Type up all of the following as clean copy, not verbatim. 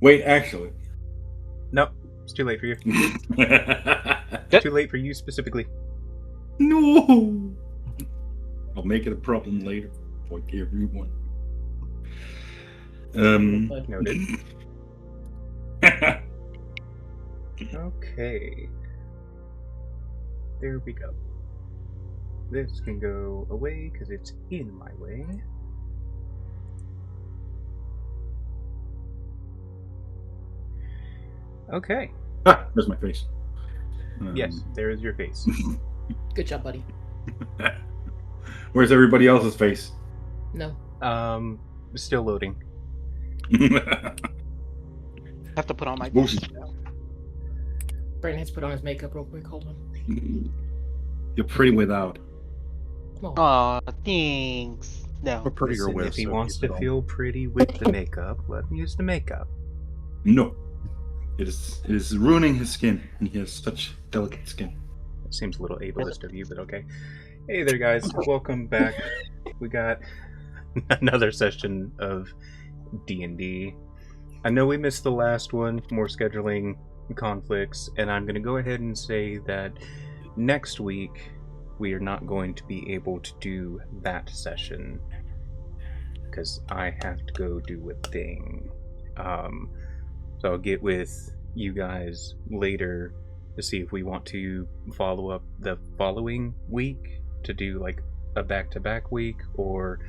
Wait, actually. Nope, it's too late for you. Too late for you specifically. No! I'll make it a problem later for everyone. Noted. Okay. There we go. This can go away because it's in my way. Okay. Ah, there's my face. Yes, there is your face. Good job, buddy. Where's everybody else's face? No. Still loading. Have to put on my Bullshit. Brandon has to put on his makeup real quick. Hold on. You're pretty without. Come on. Aw, thanks. No. We're prettier Listen, with. if he so wants keep to it on. feel pretty with the makeup, let him use the makeup. No. It is ruining his skin, and he has such delicate skin. Seems a little ableist of you, but okay. Hey there, guys. Welcome back. We got another session of D&D. I know we missed the last one, more scheduling conflicts, and I'm going to go ahead and say that next week we are not going to be able to do that session because I have to go do a thing. So I'll get with you guys later to see if we want to follow up the following week to do like a back-to-back week, or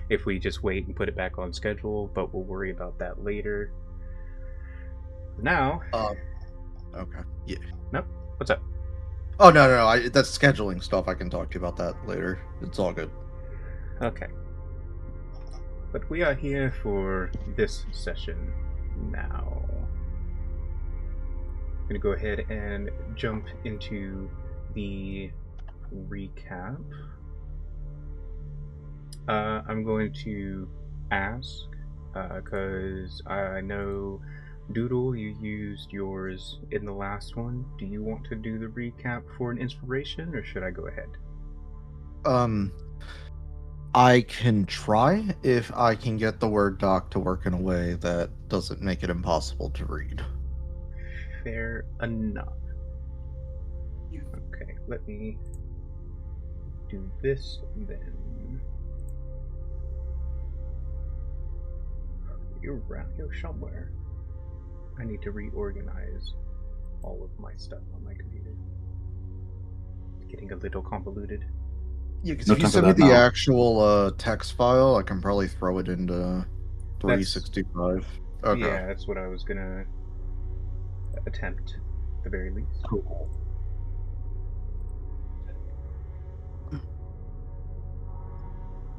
if we just wait and put it back on schedule, but we'll worry about that later. For now... Okay. Yeah. Nope. What's up? Oh no! That's scheduling stuff. I can talk to you about that later. It's all good. Okay. But we are here for this session now. I'm going to go ahead and jump into the recap. I'm going to ask, because I know, Doodle, you used yours in the last one. Do you want to do the recap for an inspiration, or should I go ahead? I can try if I can get the Word doc to work in a way that doesn't make it impossible to read. Fair enough. Okay, let me do this then. You're around here somewhere. I need to reorganize all of my stuff on my computer. It's getting a little convoluted. Yeah, because No if you time for send me that the now. actual text file, I can probably throw it into 365. Okay. Yeah, that's what I was gonna attempt, at the very least. Cool.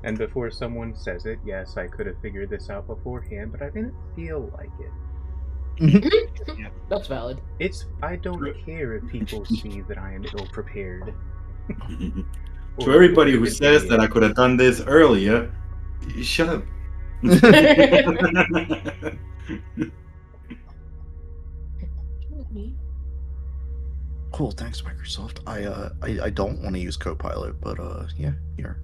And before someone says it, yes, I could have figured this out beforehand, but I didn't feel like it. That's valid. I don't care if people see that I am ill prepared. To everybody who says that I could have done this earlier, shut up. Cool. Thanks, Microsoft. I don't want to use Copilot, but yeah, here.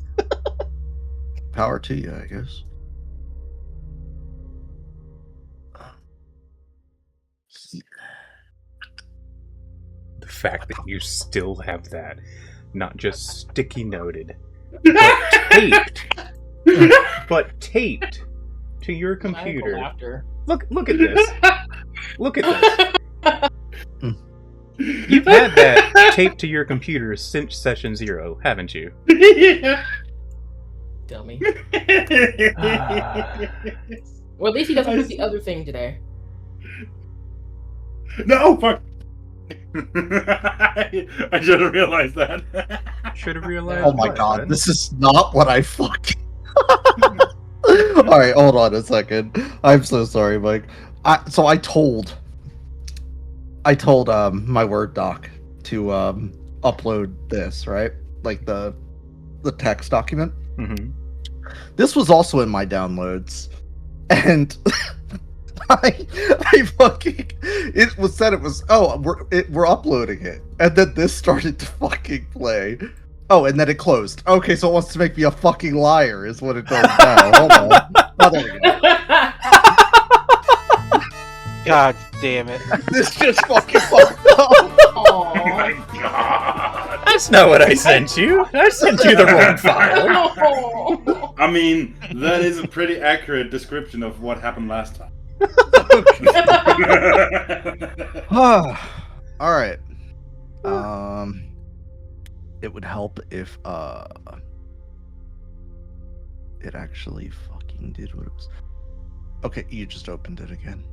Power to you, I guess. The fact that you still have that, not just sticky noted, but taped to your computer. After. Look at this. Look at this. You've had that taped to your computer since session 0, haven't you? Dummy. Well, at least he doesn't do the other thing today. No, fuck. I should have realized that. Should have realized. Oh my what, god, bud? this is not what I fucking. Alright, hold on a second. I'm so sorry, Mike. I told my Word doc to upload this, right? Like the text document. Mm-hmm. This was also in my downloads, and I fucking it was said it was we're uploading it, and then this started to fucking play. Oh, and then it closed. Okay, so it wants to make me a fucking liar, is what it does now. Hold on. Oh, there we go. God damn it. This just fucking fucked up. Oh my god! That's not what I sent you. I sent you the wrong file. I mean, that is a pretty accurate description of what happened last time. All right. It would help if it actually fucking did what it was. Okay, you just opened it again.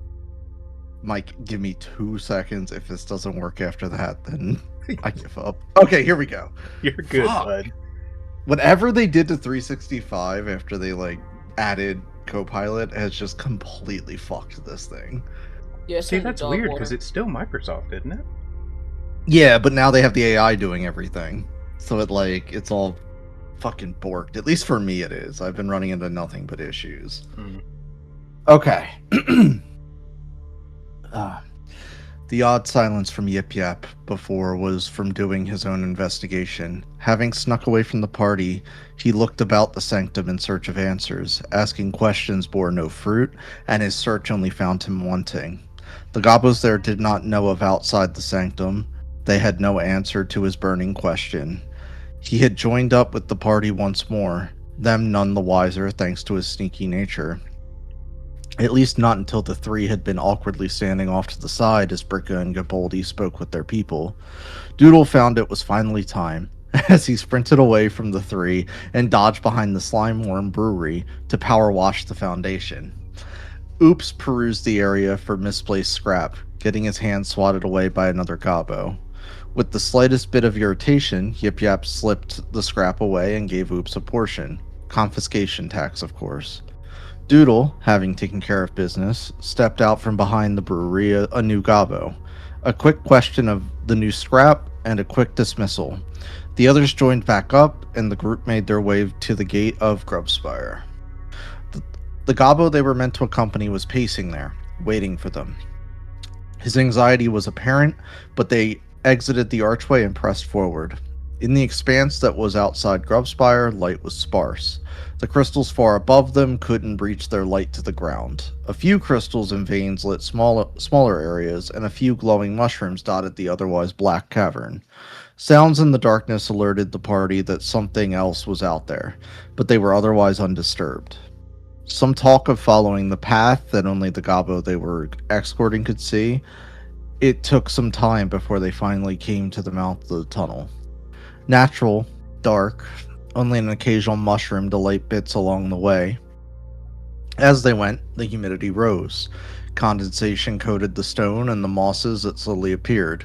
Mike, give me 2 seconds. If this doesn't work after that, then I give up. Okay, here we go. You're good, Fuck. bud. Whatever they did to 365 after they like added Copilot has just completely fucked this thing. Yeah, See, that's weird because it's still Microsoft, isn't it? Yeah, but now they have the AI doing everything. So it's all fucking borked. At least for me it is. I've been running into nothing but issues. Mm. Okay. The odd silence from Yip Yap before was from doing his own investigation. Having snuck away from the party, he looked about the sanctum in search of answers. Asking questions bore no fruit, and his search only found him wanting. The gobos there did not know of outside the sanctum. They had no answer to his burning question. He had joined up with the party once more, them none the wiser thanks to his sneaky nature. At least not until the three had been awkwardly standing off to the side as Bricka and Gaboldi spoke with their people. Doodle found it was finally time, as he sprinted away from the three and dodged behind the slime-worm brewery to power wash the foundation. Oops perused the area for misplaced scrap, getting his hand swatted away by another gobbo. With the slightest bit of irritation, Yip Yap slipped the scrap away and gave Oops a portion. Confiscation tax, of course. Doodle, having taken care of business, stepped out from behind the brewery a new gobbo. A quick question of the new scrap, and a quick dismissal. The others joined back up, and the group made their way to the gate of Grubspire. The gobbo they were meant to accompany was pacing there, waiting for them. His anxiety was apparent, but they exited the archway and pressed forward. In the expanse that was outside Grubspire, light was sparse. The crystals far above them couldn't reach their light to the ground. A few crystals and veins lit smaller areas, and a few glowing mushrooms dotted the otherwise black cavern. Sounds in the darkness alerted the party that something else was out there, but they were otherwise undisturbed. Some talk of following the path that only the gobbo they were escorting could see. It took some time before they finally came to the mouth of the tunnel. Natural, dark, only an occasional mushroom to light bits along the way. As they went, the humidity rose. Condensation coated the stone and the mosses that slowly appeared.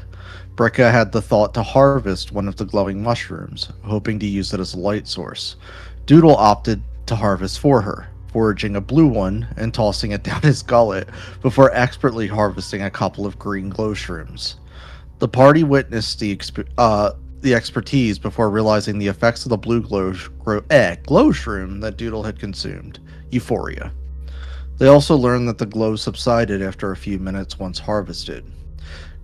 Bricka had the thought to harvest one of the glowing mushrooms, hoping to use it as a light source. Doodle opted to harvest for her, foraging a blue one and tossing it down his gullet before expertly harvesting a couple of green glow shrooms. The party witnessed the expertise before realizing the effects of the blue glow shroom that Doodle had consumed. Euphoria. They also learned that the glow subsided after a few minutes once harvested.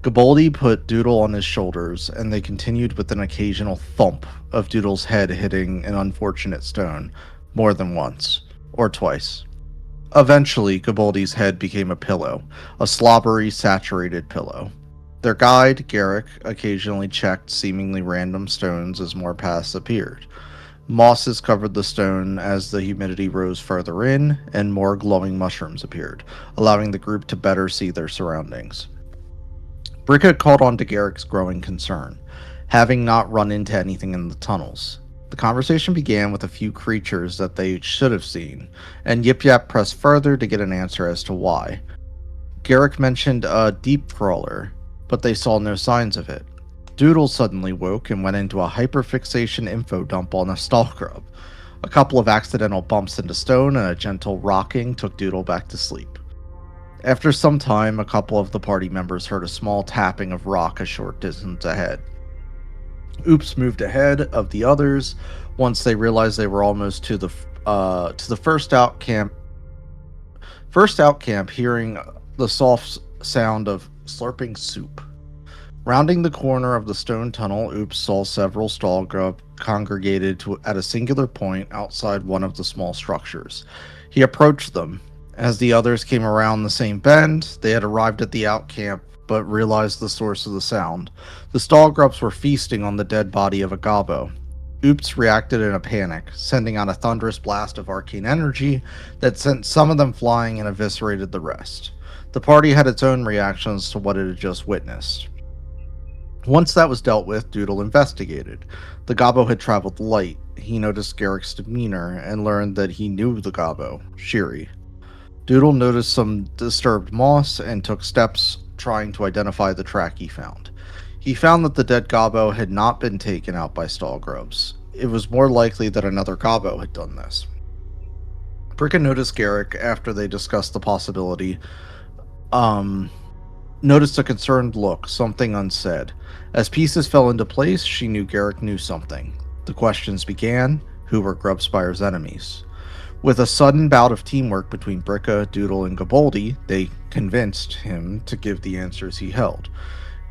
Gaboldi put Doodle on his shoulders, and they continued with an occasional thump of Doodle's head hitting an unfortunate stone, more than once, or twice. Eventually, Gaboldi's head became a pillow, a slobbery, saturated pillow. Their guide, Garrick, occasionally checked seemingly random stones as more paths appeared. Mosses covered the stone as the humidity rose further in, and more glowing mushrooms appeared, allowing the group to better see their surroundings. Bricka called on to Garrick's growing concern, having not run into anything in the tunnels. The conversation began with a few creatures that they should have seen, and Yip Yap pressed further to get an answer as to why. Garrick mentioned a deep crawler, but they saw no signs of it. Doodle suddenly woke and went into a hyperfixation info dump on a stall grub. A couple of accidental bumps into stone and a gentle rocking took Doodle back to sleep. After some time, a couple of the party members heard a small tapping of rock a short distance ahead. Oops moved ahead of the others once they realized they were almost to the first out camp, hearing the soft sound of slurping soup. Rounding the corner of the stone tunnel, Oops saw several stall grub congregated at a singular point outside one of the small structures. He approached them, As the others came around the same bend, they had arrived at the outcamp but realized the source of the sound. The stall grubs were feasting on the dead body of a gobbo. Oops reacted in a panic, sending out a thunderous blast of arcane energy that sent some of them flying and eviscerated the rest. The party had its own reactions to what it had just witnessed. Once that was dealt with, Doodle investigated. The gobbo had traveled light. He noticed Garrick's demeanor and learned that he knew the gobbo, Shiri. Doodle noticed some disturbed moss and took steps trying to identify the track he found. He found that the dead gobbo had not been taken out by stall grubs. It was more likely that another gobbo had done this. Bricka noticed Garrick after they discussed the possibility. Noticed a concerned look, something unsaid. As pieces fell into place, she knew Garrick knew something. The questions began. Who were Grubspire's enemies? With a sudden bout of teamwork between Bricka, Doodle, and Gaboldi, they convinced him to give the answers he held.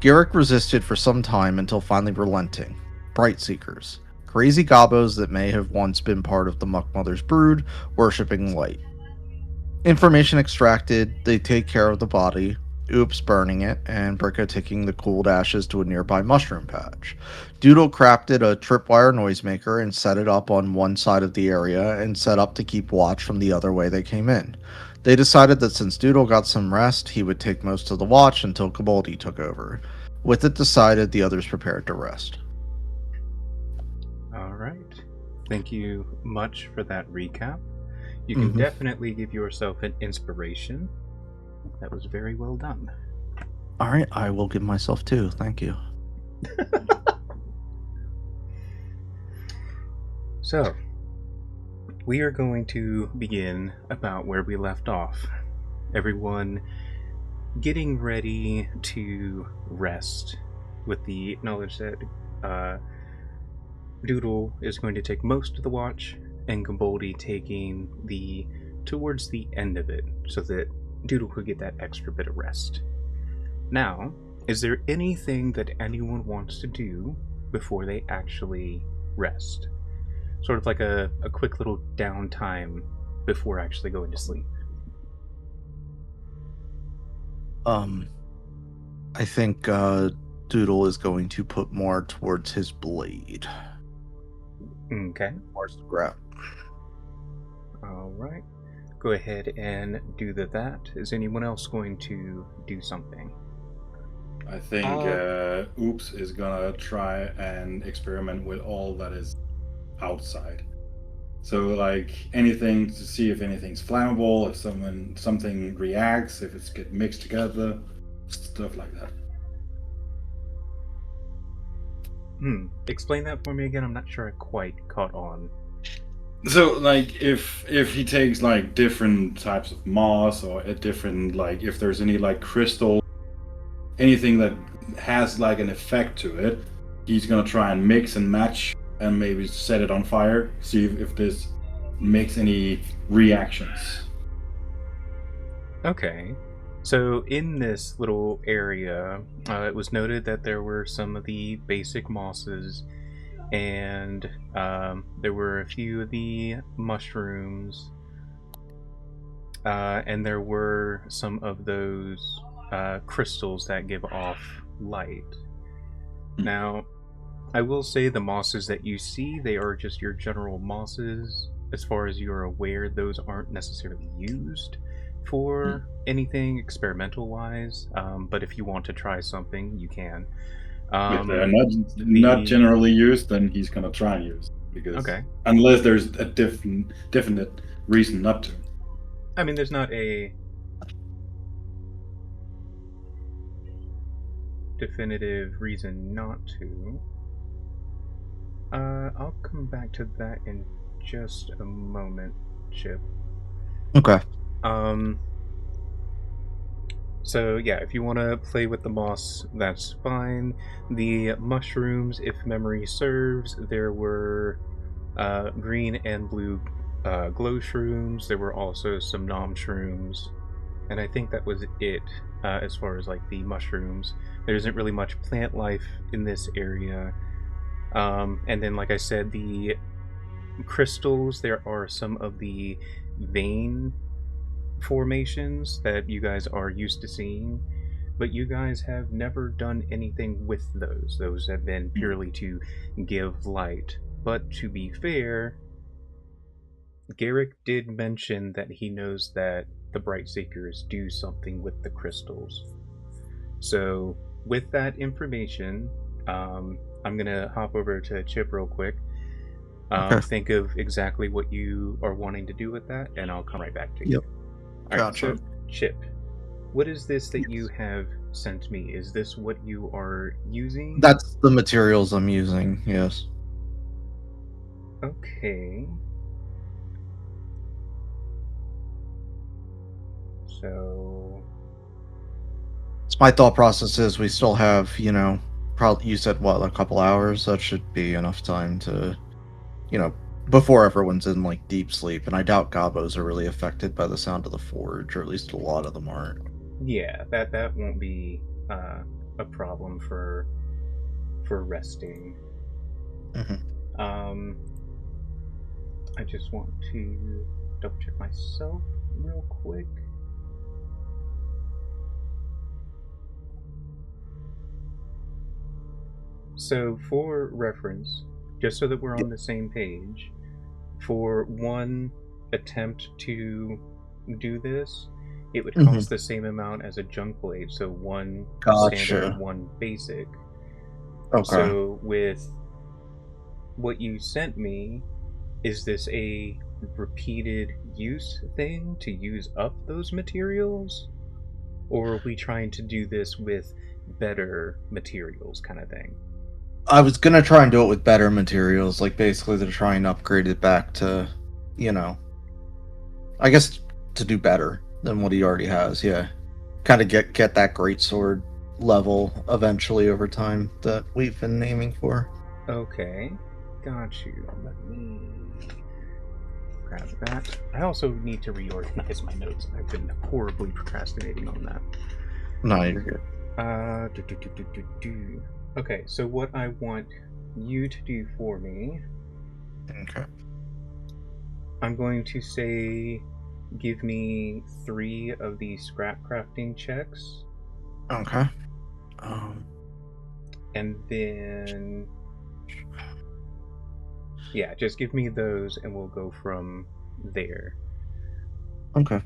Garrick resisted for some time until finally relenting. Bright Seekers. Crazy gobbos that may have once been part of the Muck Mother's brood, worshipping light. Information extracted, they take care of the body, Oops burning it, and Bricka taking the cooled ashes to a nearby mushroom patch. Doodle crafted a tripwire noisemaker and set it up on one side of the area and set up to keep watch from the other way they came in. They decided that since Doodle got some rest, he would take most of the watch until Gaboldi took over. With it decided, the others prepared to rest. Alright. Thank you much for that recap. You can definitely give yourself an inspiration. That was very well done. Alright, I will give myself 2. Thank you. So, we are going to begin about where we left off. Everyone getting ready to rest with the knowledge that Doodle is going to take most of the watch and Gaboldi taking towards the end of it so that Doodle could get that extra bit of rest. Now, is there anything that anyone wants to do before they actually rest? Sort of like a quick little downtime before actually going to sleep. I think Doodle is going to put more towards his blade. Okay. Towards the ground. Alright. Go ahead and do that. Is anyone else going to do something? I think Oops is gonna try and experiment with all that is outside. So like anything to see if anything's flammable, if something reacts, if it's get mixed together, stuff like that. Explain that for me again. I'm not sure I quite caught on. So like if he takes like different types of moss or a different like if there's any like crystal, anything that has like an effect to it, he's gonna try and mix and match and maybe set it on fire, see if this makes any reactions. Okay. So in this little area, it was noted that there were some of the basic mosses, and there were a few of the mushrooms, and there were some of those crystals that give off light. Now, I will say the mosses that you see, they are just your general mosses. As far as you're aware, those aren't necessarily used for anything experimental-wise, but if you want to try something, you can. If they're not generally used, then he's gonna try and use it, because unless there's a definite reason not to. I mean, there's not a definitive reason not to. I'll come back to that in just a moment, Chip. Okay. So yeah, if you want to play with the moss, that's fine. The mushrooms, if memory serves, there were green and blue glow shrooms. There were also some nom shrooms, and I think that was it as far as like the mushrooms. There isn't really much plant life in this area. And then, like I said, the crystals, there are some of the vein formations that you guys are used to seeing, but you guys have never done anything with those. Those have been purely to give light. But to be fair, Garrick did mention that he knows that the Bright Seekers do something with the crystals. So, with that information, I'm going to hop over to Chip real quick. Okay. Think of exactly what you are wanting to do with that, and I'll come right back to you. Yep. All right, Gotcha. so, Chip, what is this that you have sent me? Is this what you are using? That's the materials I'm using, yes. Okay. So, My thought process is we still have, probably, you said what, a couple hours? That should be enough time to, before everyone's in like deep sleep. And I doubt gobos are really affected by the sound of the forge, or at least a lot of them aren't. yeah, that won't be a problem for resting. Mhm. I just want to double check myself real quick. So, for reference, just so that we're on the same page, for one attempt to do this, it would cost the same amount as a junk blade, so one Gotcha. standard, one basic. Okay. So, with what you sent me, is this a repeated use thing to use up those materials? Or are we trying to do this with better materials kind of thing? I was gonna try and do it with better materials, like basically to try and upgrade it back to, I guess to do better than what he already has. Yeah, kind of get that greatsword level eventually over time that we've been aiming for. Okay, got you. Let me grab that. I also need to reorganize my notes. I've been horribly procrastinating on that. No, you're good. Okay, so what I want you to do for me, Okay. I'm going to say give me 3 of the scrap crafting checks. Okay. And then, yeah, just give me those and we'll go from there. Okay.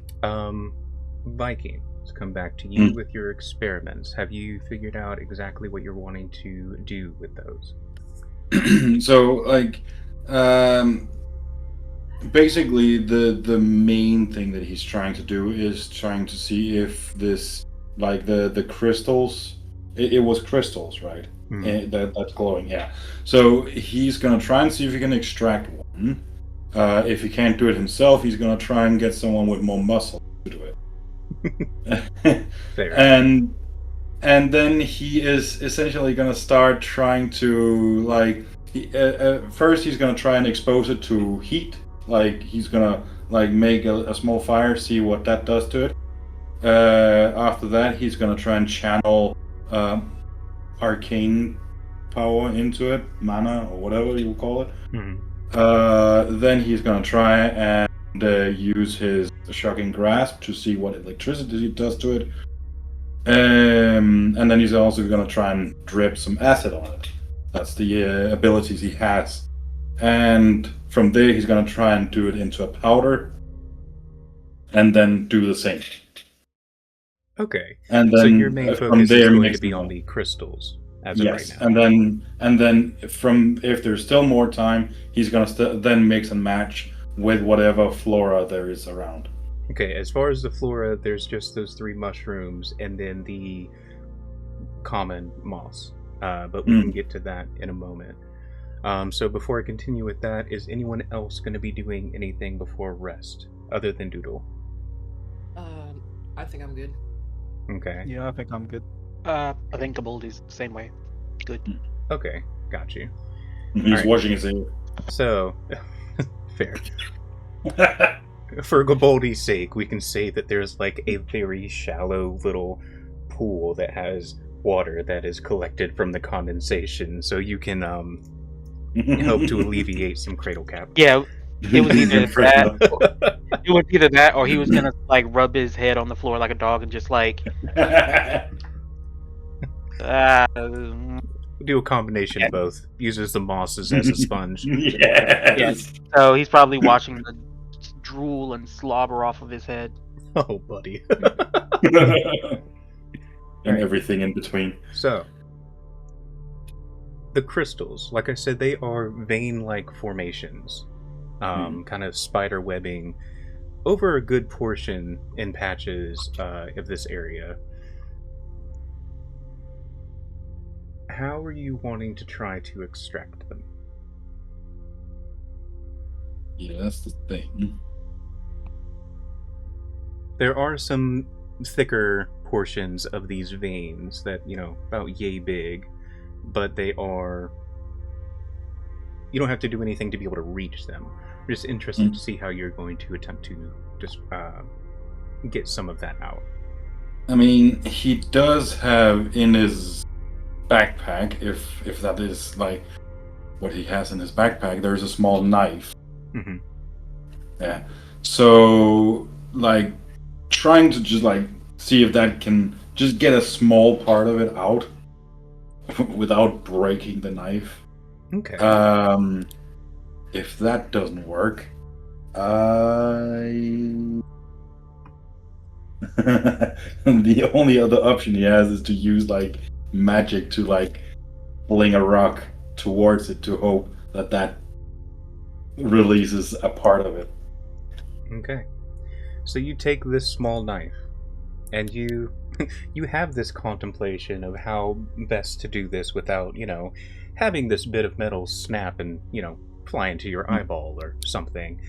Viking, let's come back to you with your experiments. Have you figured out exactly what you're wanting to do with those? So, like, basically, the main thing that he's trying to do is trying to see if this, like, the crystals, it was crystals, right? That's glowing, yeah. So he's gonna try and see if he can extract one. If he can't do it himself, he's gonna try and get someone with more muscle to do it. Fair. And then he is essentially gonna start trying to, like, first he's gonna try and expose it to heat. Like, he's gonna, like, make a small fire, see what that does to it. After that, he's gonna try and channel arcane power into it, mana or whatever you call it. Then he's gonna try and use his shocking grasp to see what electricity it does to it. And then he's also gonna try and drip some acid on it. That's the abilities he has. And from there, he's gonna try and do it into a powder, and then do the same. Okay. And then so your main from focus there is going makes to be them on all. the crystals as of Yes, right now. and then from, if there's still more time, he's gonna then mix and match with whatever flora there is around. Okay, as far as the flora, there's just those 3 mushrooms and then the common moss. But we can get to that in a moment. So before I continue with that, is anyone else going to be doing anything before rest other than Doodle? I think I'm good. Okay. Yeah, I think I'm good. I think Gaboldi's the same way. Good. Okay, got you. He's Alright. washing his hair. So, fair. For Gaboldi's sake, we can say that there's like a very shallow little pool that has water that is collected from the condensation, so you can help to alleviate some cradle cap. Yeah, it was either that It was either that or he was gonna like rub his head on the floor like a dog and just like Do a combination of both. Uses the mosses as a sponge. Yes. so he's probably watching the drool and slobber off of his head. Oh, buddy. And everything in between. So, the crystals, like I said, they are vein-like formations, kind of spider webbing over a good portion in patches of this area. How are you wanting to try to extract them? Yeah, that's the thing. There are some thicker portions of these veins that, about yay big, but they are... You don't have to do anything to be able to reach them. I'm just interested to see how you're going to attempt to just get some of that out. I mean, he does have in his backpack, if that is like what he has in his backpack, there's a small knife. Mm-hmm. Yeah. So, like, trying to just like see if that can just get a small part of it out without breaking the knife. Okay. If that doesn't work, the only other option he has is to use like magic to like fling a rock towards it to hope that releases a part of it. Okay. So you take this small knife, and you have this contemplation of how best to do this without, having this bit of metal snap and, fly into your eyeball or something.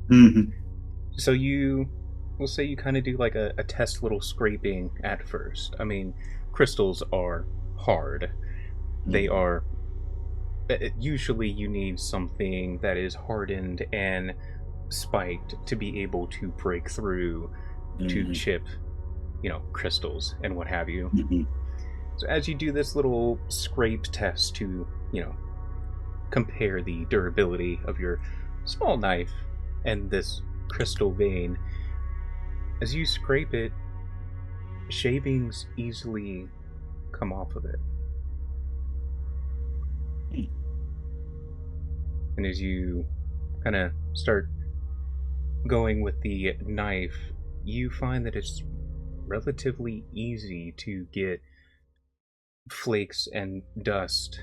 Mm-hmm. So we'll say you kind of do like a test little scraping at first. I mean, crystals are hard. They are... Usually you need something that is hardened and spiked to be able to break through to chip, crystals and what have you. So as you do this little scrape test to, compare the durability of your small knife and this crystal vein, as you scrape it, shavings easily come off of it. And as you kind of start going with the knife, you find that it's relatively easy to get flakes and dust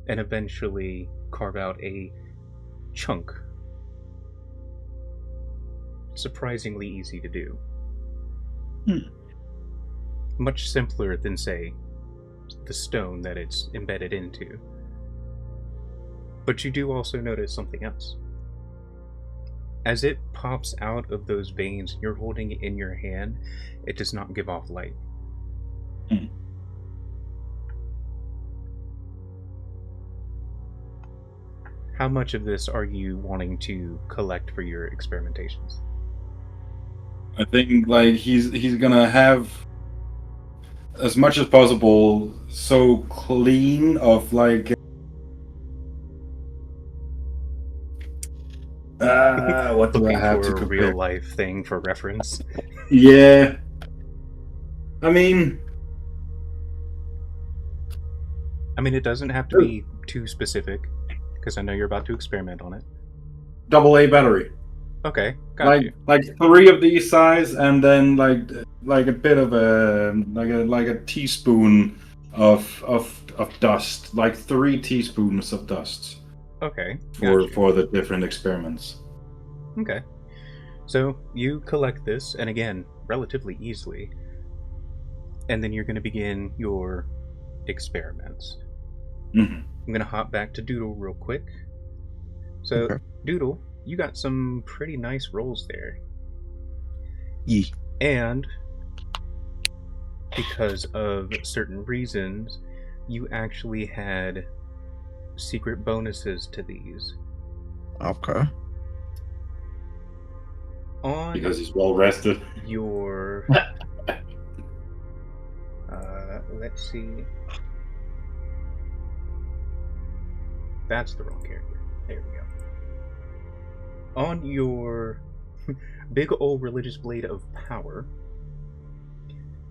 and eventually carve out a chunk. Surprisingly easy to do. Much simpler than, say, the stone that it's embedded into. But you do also notice something else. As it pops out of those veins, you're holding it in your hand, it does not give off light. How much of this are you wanting to collect for your experimentations? I think like he's gonna have as much as possible so clean of like what do I have to for a compare? real life thing for reference? Yeah. I mean, it doesn't have to be too specific, because I know you're about to experiment on it. AA battery. Okay, got you. Like 3 of these size, and then like a bit of a teaspoon of dust, like 3 teaspoons of dust. Okay, for the different experiments. Okay, so you collect this, and again, relatively easily, and then you're going to begin your experiments. I'm going to hop back to Doodle real quick. So, okay. Doodle, you got some pretty nice rolls there. Yeah. And because of certain reasons, you actually had secret bonuses to these. Okay. Because he's well rested. Your let's see. That's the wrong character. There we go. On your big old religious blade of power,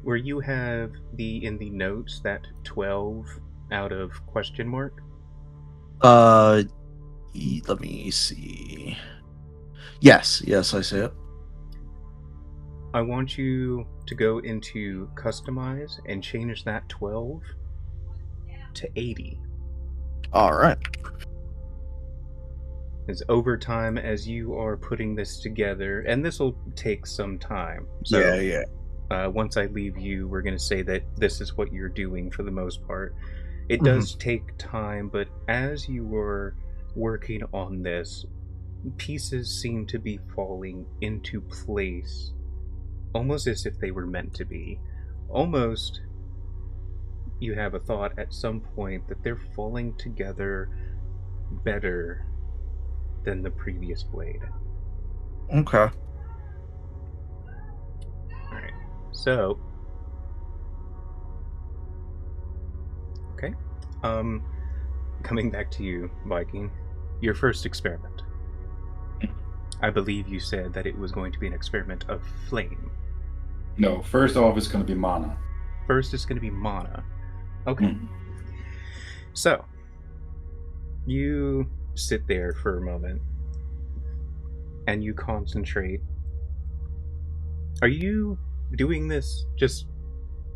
where you have in the notes that 12 out of question mark. Let me see. Yes, I see it. I want you to go into customize and change that 12 to 80. All right. As over time, as you are putting this together, and this will take some time. So Yeah. once I leave you, we're going to say that this is what you're doing for the most part. It does take time, but as you were working on this, pieces seem to be falling into place, almost as if they were meant to be. Almost, you have a thought at some point that they're falling together better than the previous blade. Okay. Alright, so... Okay. Coming back to you, Viking. Your first experiment. I believe you said that it was going to be an experiment of flame. No, first off, it's going to be mana. First, it's going to be mana. Okay. So, you sit there for a moment, and you concentrate. Are you doing this just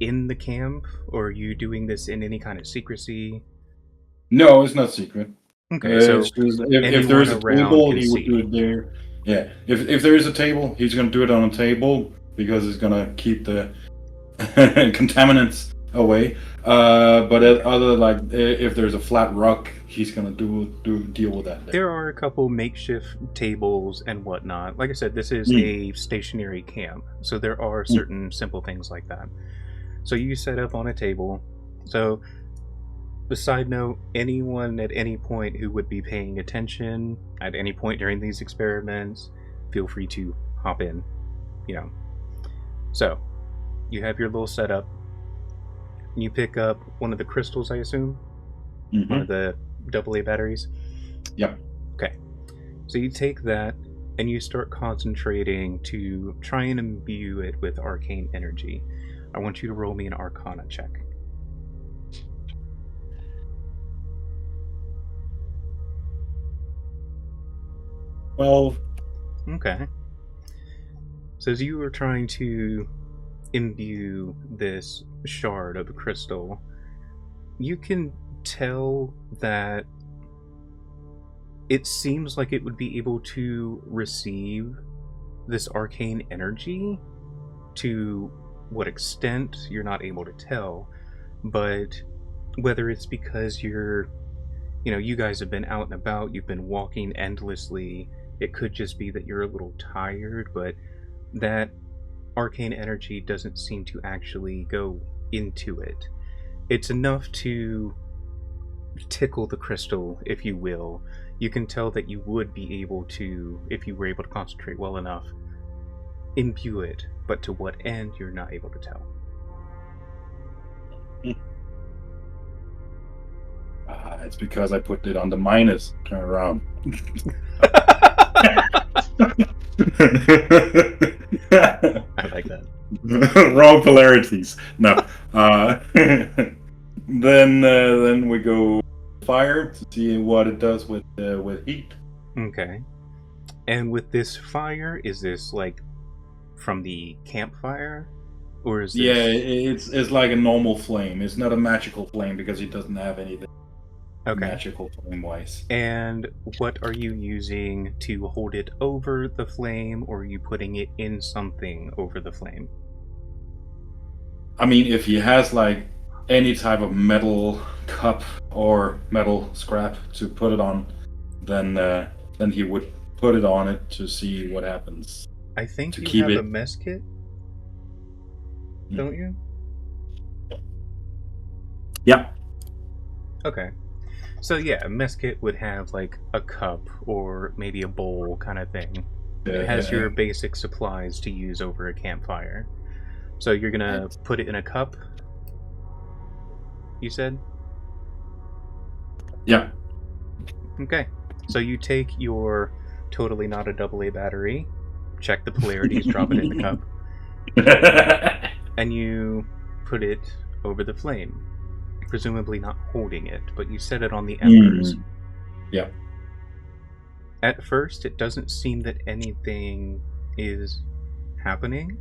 in the camp, or are you doing this in any kind of secrecy? No, it's not secret. Okay, so it's just, if there is a anyone around table, can he would see. do it there. Yeah, if there is a table, he's going to do it on a table because he's going to keep the contaminants away. But other like if there's a flat rock, he's going to deal with that. There are a couple makeshift tables and whatnot. Like I said, this is a stationary camp, so there are certain simple things like that. So you set up on a table. So, a side note, anyone at any point who would be paying attention at any point during these experiments, feel free to hop in, So, you have your little setup. You pick up one of the crystals, I assume? One of the AA batteries? Yep. Okay. So you take that, and you start concentrating to try and imbue it with arcane energy. I want you to roll me an Arcana check. Well, Okay. So as you were trying to imbue this shard of crystal, you can tell that it seems like it would be able to receive this arcane energy. To what extent, you're not able to tell, but whether it's because you guys have been out and about, you've been walking endlessly, it could just be that you're a little tired, but that arcane energy doesn't seem to actually go into it. It's enough to tickle the crystal, if you will. You can tell that you would be able to, if you were able to concentrate well enough, imbue it, but to what end, you're not able to tell. It's because I put it on the minus. Turn around. I like that. Wrong polarities. No. Then we go fire to see what it does with heat. Okay. And with this fire, is this like from the campfire, or is this... Yeah, it's like a normal flame. It's not a magical flame because it doesn't have anything magical flame wise. And what are you using to hold it over the flame, or are you putting it in something over the flame? I mean, if he has like any type of metal cup or metal scrap to put it on, then he would put it on it to see what happens. I think to you keep have it- a mess kit, don't you? Yeah. Okay. So yeah, a mess kit would have like a cup or maybe a bowl kind of thing. It has your basic supplies to use over a campfire. So you're gonna put it in a cup, you said? Yeah. Okay. So you take your totally not a AA battery, check the polarities, drop it in the cup, and you put it over the flame. Presumably not holding it, but you set it on the embers. Yeah. At first, it doesn't seem that anything is happening.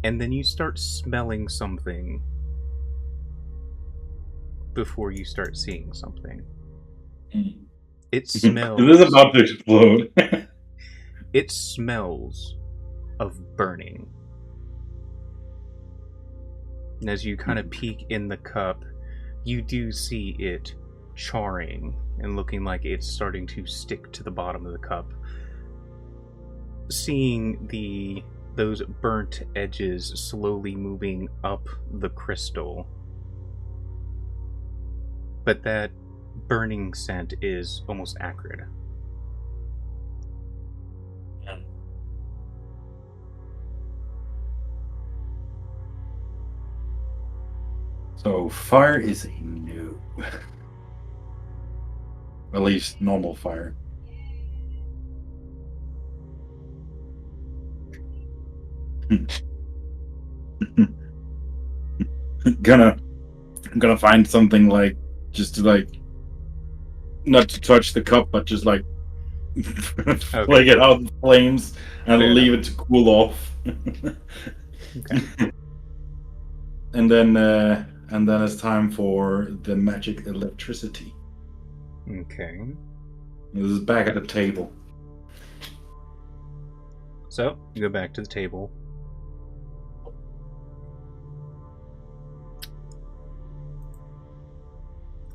And then you start smelling something before you start seeing something. It smells... It is about to explode. It smells of burning. And as you kind of peek in the cup, you do see it charring and looking like it's starting to stick to the bottom of the cup. Seeing those burnt edges slowly moving up the crystal. But that burning scent is almost acrid. So fire is a no. At least normal fire. gonna find something like just to like not to touch the cup, but just like flag it out in flames and leave it to cool off. Okay. And then it's time for the magic electricity. Okay. This is back at the table. So, you go back to the table.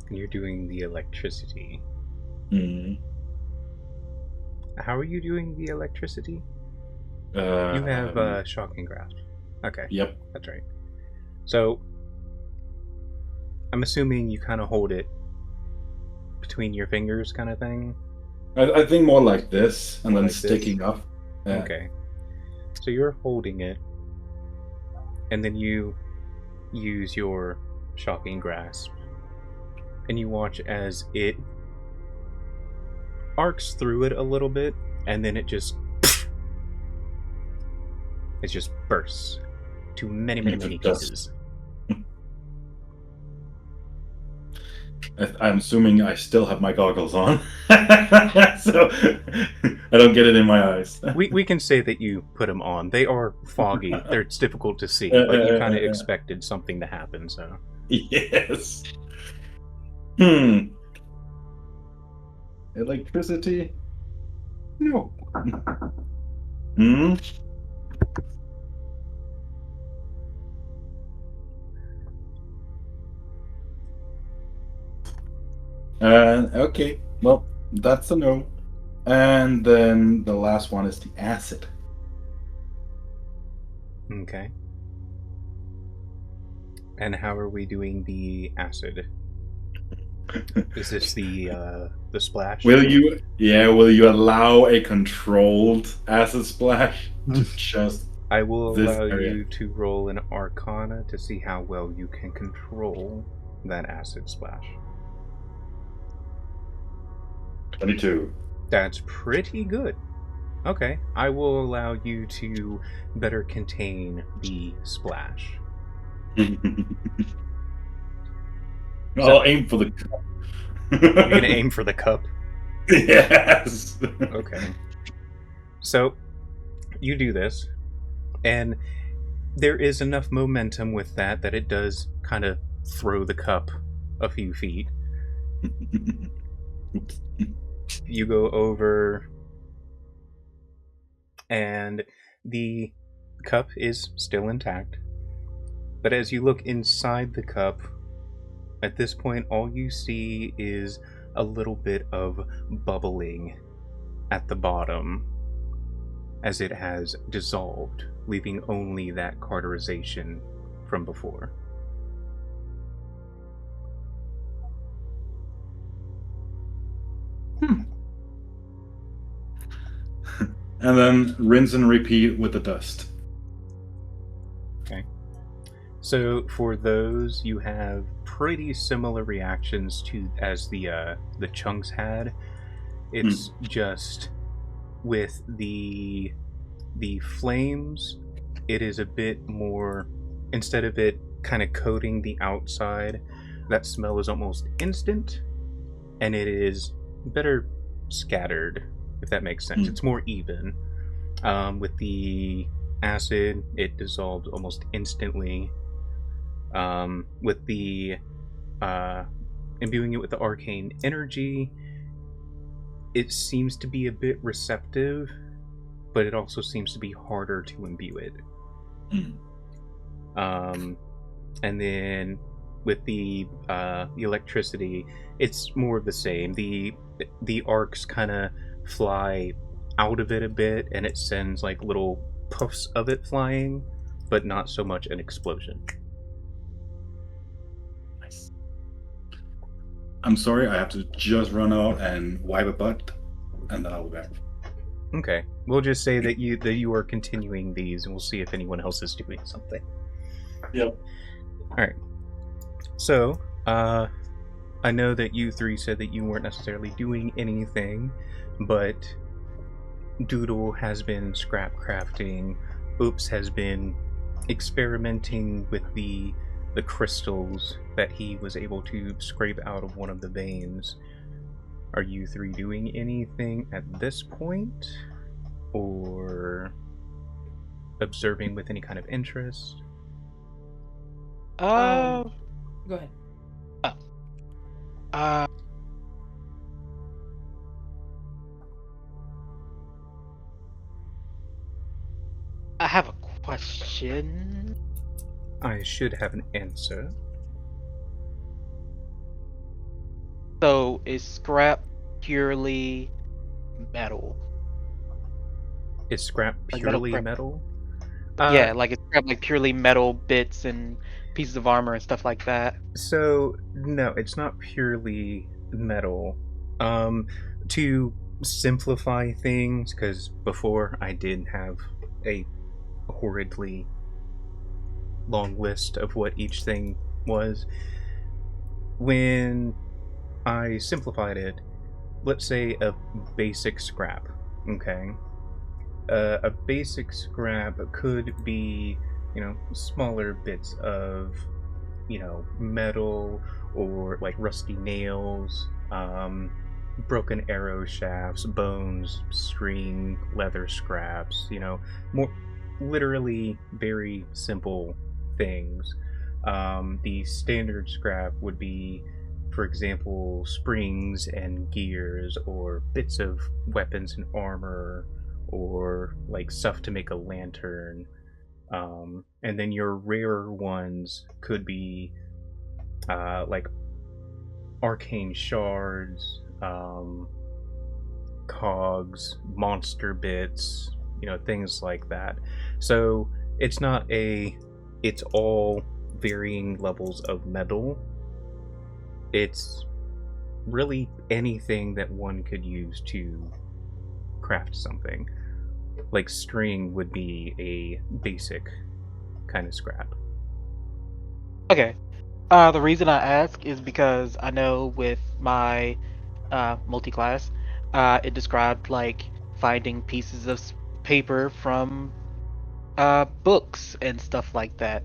And you're doing the electricity. How are you doing the electricity? You have shocking grasp. Okay. Yep. That's right. So, I'm assuming you kind of hold it between your fingers kind of thing? I think more like this, and then like sticking this? up. Yeah. Okay. So you're holding it, and then you use your shocking grasp, and you watch as it arcs through it a little bit, and then it just bursts to many pieces. I'm assuming I still have my goggles on, so I don't get it in my eyes. We can say that you put them on. They are foggy. It's difficult to see, but you kind of expected something to happen, so... Yes. Electricity? No. Okay, well, that's a no. And then the last one is the acid. Okay. And how are we doing the acid? Is this the splash? Will you allow a controlled acid splash to just... I will this allow area? you to roll an Arcana to see how well you can control that acid splash. 22. That's pretty good. Okay, I will allow you to better contain the splash. I'll aim for the cup. You're gonna aim for the cup? Yes. Okay. So, you do this, and there is enough momentum with that it does kind of throw the cup a few feet. You go over, and the cup is still intact. But as you look inside the cup, at this point, all you see is a little bit of bubbling at the bottom as it has dissolved, leaving only that cauterization from before. And then rinse and repeat with the dust. Okay. So for those, you have pretty similar reactions to as the chunks had. It's just with the flames, it is a bit more, instead of it kind of coating the outside, that smell is almost instant, and it is better scattered, if that makes sense. It's more even. With the acid, it dissolves almost instantly. With the imbuing it with the arcane energy, it seems to be a bit receptive, but it also seems to be harder to imbue it. And then with the electricity, it's more of the same. The arcs kind of fly out of it a bit, and it sends like little puffs of it flying, but not so much an explosion. Nice. I'm sorry, I have to just run out and wipe a butt, and then I'll be back. Okay, we'll just say that you are continuing these, and we'll see if anyone else is doing something. Yep. All right. So, I know that you three said that you weren't necessarily doing anything, but Doodle has been scrap crafting. Oops has been experimenting with the crystals that he was able to scrape out of one of the veins. Are you three doing anything at this point, or observing with any kind of interest? Go ahead. I have a question. I should have an answer. So, is scrap purely metal? Is scrap Like metal purely scrap? metal? Yeah, like it's scrap, like purely metal bits and pieces of armor and stuff like that. So, no, it's not purely metal. To simplify things, because before I did have a horridly long list of what each thing was. When I simplified it, let's say a basic scrap, okay? A basic scrap could be, smaller bits of, metal, or like rusty nails, broken arrow shafts, bones, string, leather scraps, more literally very simple things. The standard scrap would be, for example, springs and gears, or bits of weapons and armor, or like stuff to make a lantern. And then your rarer ones could be like arcane shards, cogs, monster bits, things like that. So it's not it's all varying levels of metal. It's really anything that one could use to craft something. Like string would be a basic kind of scrap. Okay. The reason I ask is because I know with my multi-class, it described like finding pieces of paper from books and stuff like that.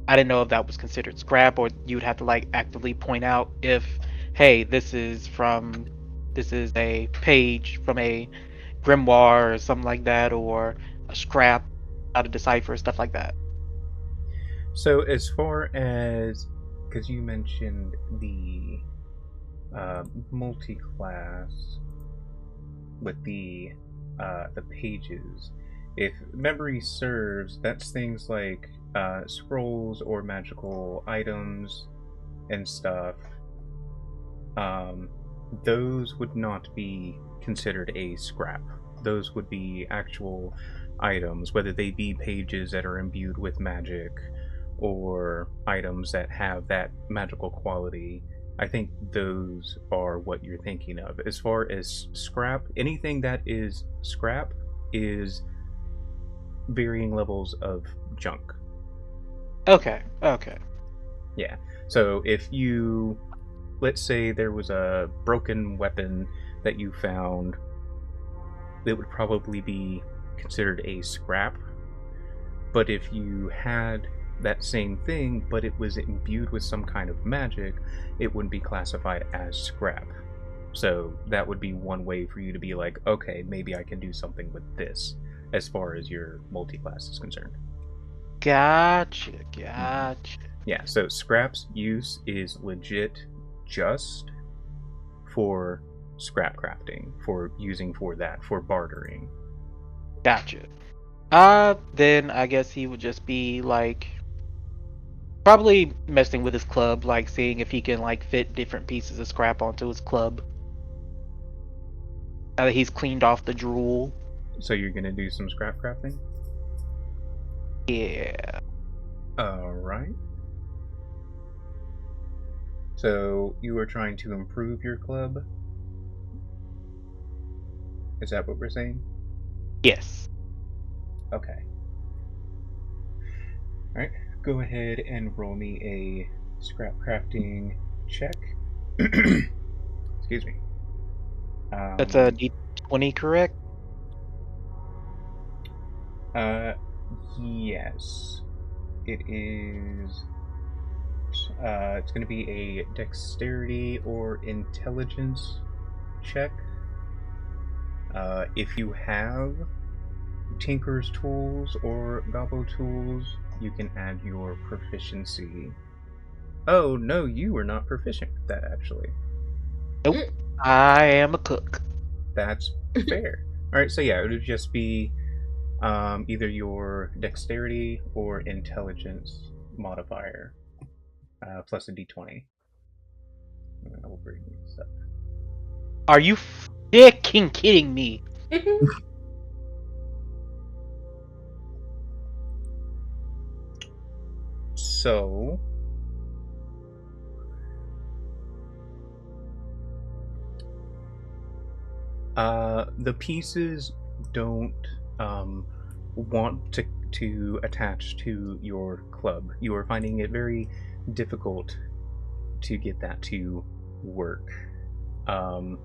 I didn't know if that was considered scrap, or you'd have to like actively point out if, hey, this is a page from a grimoire or something like that, or a scrap, how to decipher stuff like that. So as far as, because you mentioned the multi-class with the pages, if memory serves, that's things like scrolls or magical items and stuff. Those would not be considered a scrap. Those would be actual items, whether they be pages that are imbued with magic, or items that have that magical quality. I think those are what you're thinking of. As far as scrap, anything that is scrap is varying levels of junk. Okay. Yeah. So if you, let's say there was a broken weapon that you found, it would probably be considered a scrap. But if you had that same thing, but it was imbued with some kind of magic, it wouldn't be classified as scrap. So that would be one way for you to be like, okay, maybe I can do something with this, as far as your multi-class is concerned. Gotcha. Yeah, so scrap's use is legit just for scrap crafting, for using for that, for bartering. Gotcha. Then I guess he would just be like probably messing with his club, like seeing if he can like fit different pieces of scrap onto his club. Now that he's cleaned off the drool. So you're gonna do some scrap crafting? Yeah. Alright. So you are trying to improve your club? Is that what we're saying? Yes. Okay. Alright, go ahead and roll me a scrap crafting check. Excuse me. That's a D20, correct? Yes. It is. It's going to be a dexterity or intelligence check. If you have Tinker's tools or Gobbo tools, you can add your proficiency. Oh, no, you are not proficient with that, actually. Nope. I am a cook. That's fair. Alright, so yeah, it would just be either your dexterity or intelligence modifier plus a d20. I will bring this up. Are you freaking kidding me? So the pieces don't want to attach to your club. You are finding it very difficult to get that to work. To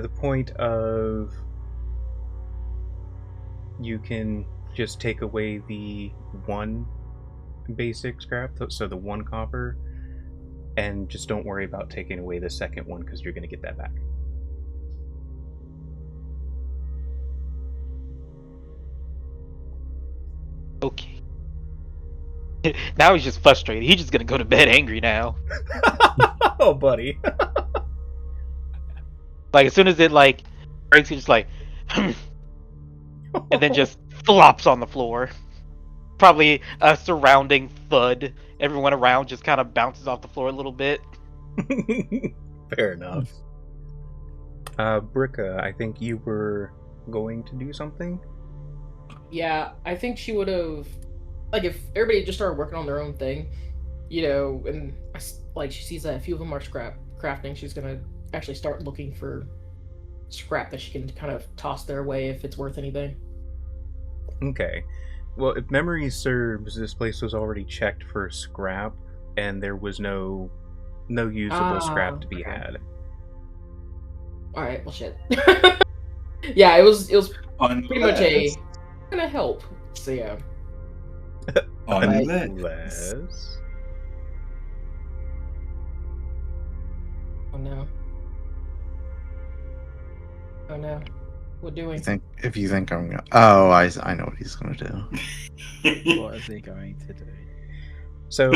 the point of you can just take away the one basic scrap, so the one copper, and just don't worry about taking away the second one because you're going to get that back. Okay. Now he's just frustrated. He's just gonna go to bed angry now. Oh, buddy. Like as soon as it like breaks, he's just like, and then just flops on the floor. Probably a surrounding thud. Everyone around just kind of bounces off the floor a little bit. Fair enough. Bricka, I think you were going to do something? Yeah, I think she would have, like, if everybody just started working on their own thing, you know, and like she sees that a few of them are scrap crafting, she's gonna actually start looking for scrap that she can kind of toss their way if it's worth anything. Okay. Well, if memory serves, this place was already checked for scrap, and there was no usable scrap to be had. All right, well, shit. Yeah, it was pretty much a gonna help. So yeah. Unless... Oh no. Oh no. What doing? If you think I'm gonna... Oh, I know what he's gonna do. What is he going to do? So,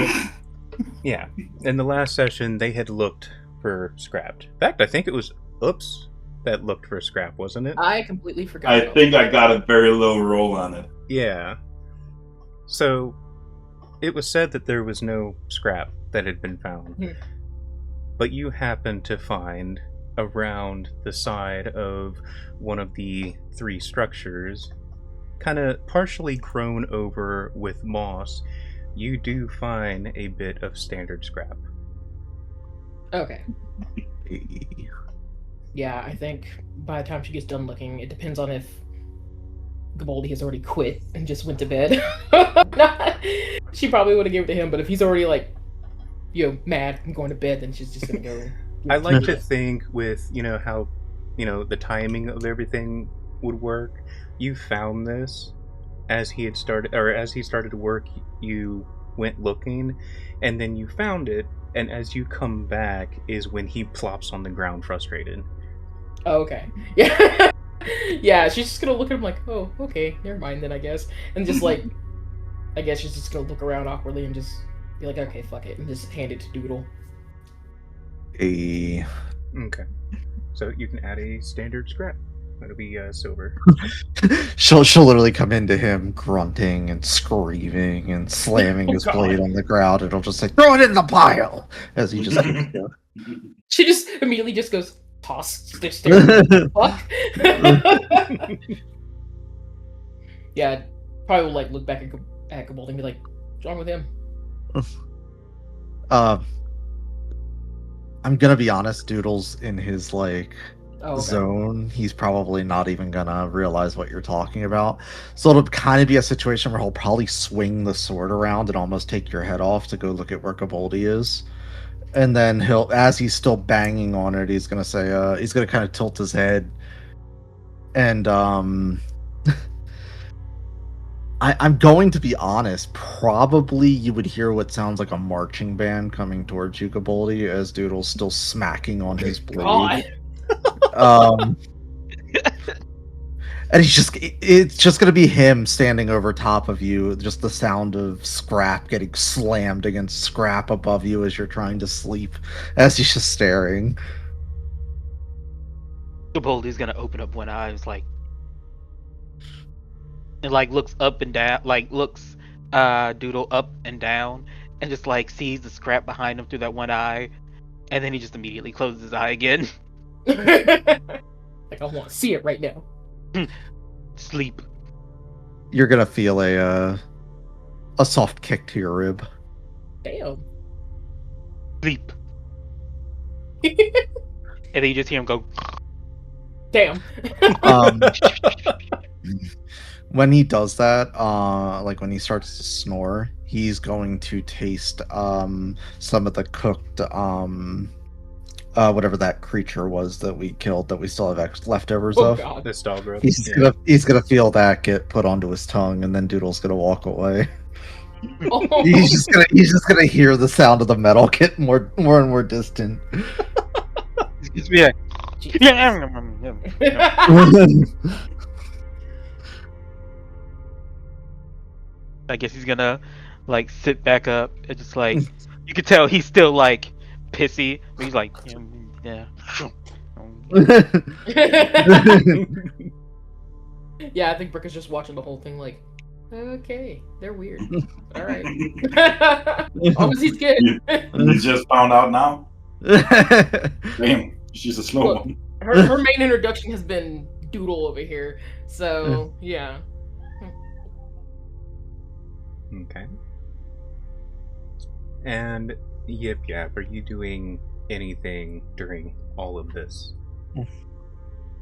yeah. In the last session, they had looked for scrap. In fact, I think it was Oops that looked for scrap, wasn't it? I completely forgot. I think I got a very low roll on it. Yeah. So, it was said that there was no scrap that had been found. But you happened to find around the side of one of the three structures, kind of partially grown over with moss, you do find a bit of standard scrap. Okay. Yeah, I think by the time she gets done looking, it depends on if Gabaldi has already quit and just went to bed. She probably would have given it to him, but if he's already like, you know, mad and going to bed, then she's just gonna go. I like to think with, you know, how the timing of everything would work. You found this as he started to work. You went looking, and then you found it. And as you come back, is when he plops on the ground, frustrated. Oh, okay. Yeah. Yeah, she's just gonna look at him like, oh, okay, never mind then, I guess. And just like, I guess she's just gonna look around awkwardly and just be like, okay, fuck it, and just hand it to Doodle. A Okay. So you can add a standard scrap. That'll be silver. she'll literally come into him grunting and screaming and slamming Oh, his God. blade on the ground. It'll just say, "Throw it in the pile!" As he just keeps going. She just immediately just goes, toss, stitch, fuck. Yeah, probably will like look back at Goblin and be like, what's wrong with him? I'm gonna be honest, Doodle's in his like Oh, okay. zone. He's probably not even gonna realize what you're talking about. So it'll kind of be a situation where he'll probably swing the sword around and almost take your head off to go look at where Gaboldi is. And then he'll, as he's still banging on it, he's gonna say, he's gonna kind of tilt his head, and I'm going to be honest. Probably you would hear what sounds like a marching band coming towards you, Gaboldi, as Doodle's still smacking on his blade. God. And it's just gonna be him standing over top of you, just the sound of scrap getting slammed against scrap above you as you're trying to sleep, as he's just staring. Gaboldi's gonna open up one eye, it's like, and like looks up and down, like looks Doodle up and down, and just like sees the scrap behind him through that one eye, and then he just immediately closes his eye again. Like, I want to see it right now. Sleep. You're gonna feel a soft kick to your rib. Damn. Sleep. And then you just hear him go. Damn. When he does that, like when he starts to snore, he's going to taste some of the cooked whatever that creature was that we killed that we still have leftovers Oh, of. God. This dog growth. He's gonna feel that get put onto his tongue, and then Doodle's gonna walk away. Oh. He's just gonna hear the sound of the metal get more and more distant. Just be like, I guess he's gonna like sit back up and just like you can tell he's still like pissy, but he's like, yeah. Yeah, I think Brick is just watching the whole thing like, okay, they're weird. Alright. As long as he's good. You just found out now? Damn, she's a slow Look, one. her main introduction has been Doodle over here. So, yeah. Okay. And Yip Yap, are you doing anything during all of this?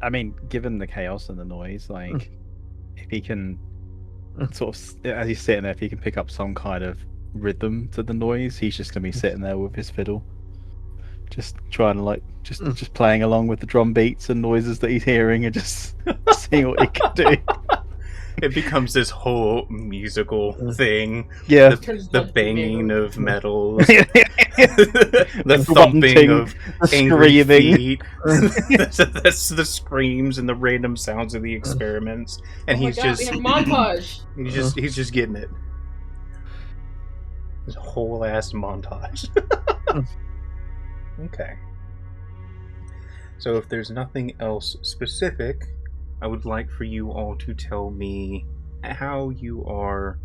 I mean, given the chaos and the noise, like, if he can sort of, as he's sitting there, if he can pick up some kind of rhythm to the noise, he's just gonna be sitting there with his fiddle, just trying to like, just playing along with the drum beats and noises that he's hearing, and just seeing what he can do. It becomes this whole musical thing. Yeah, The banging of metals, the the thumping of angry screaming. feet. That's the screams and the random sounds of the experiments, and Oh my he's God, just we have a montage. he's just getting it. This whole ass montage. Okay. So if there's nothing else specific, I would like for you all to tell me how you are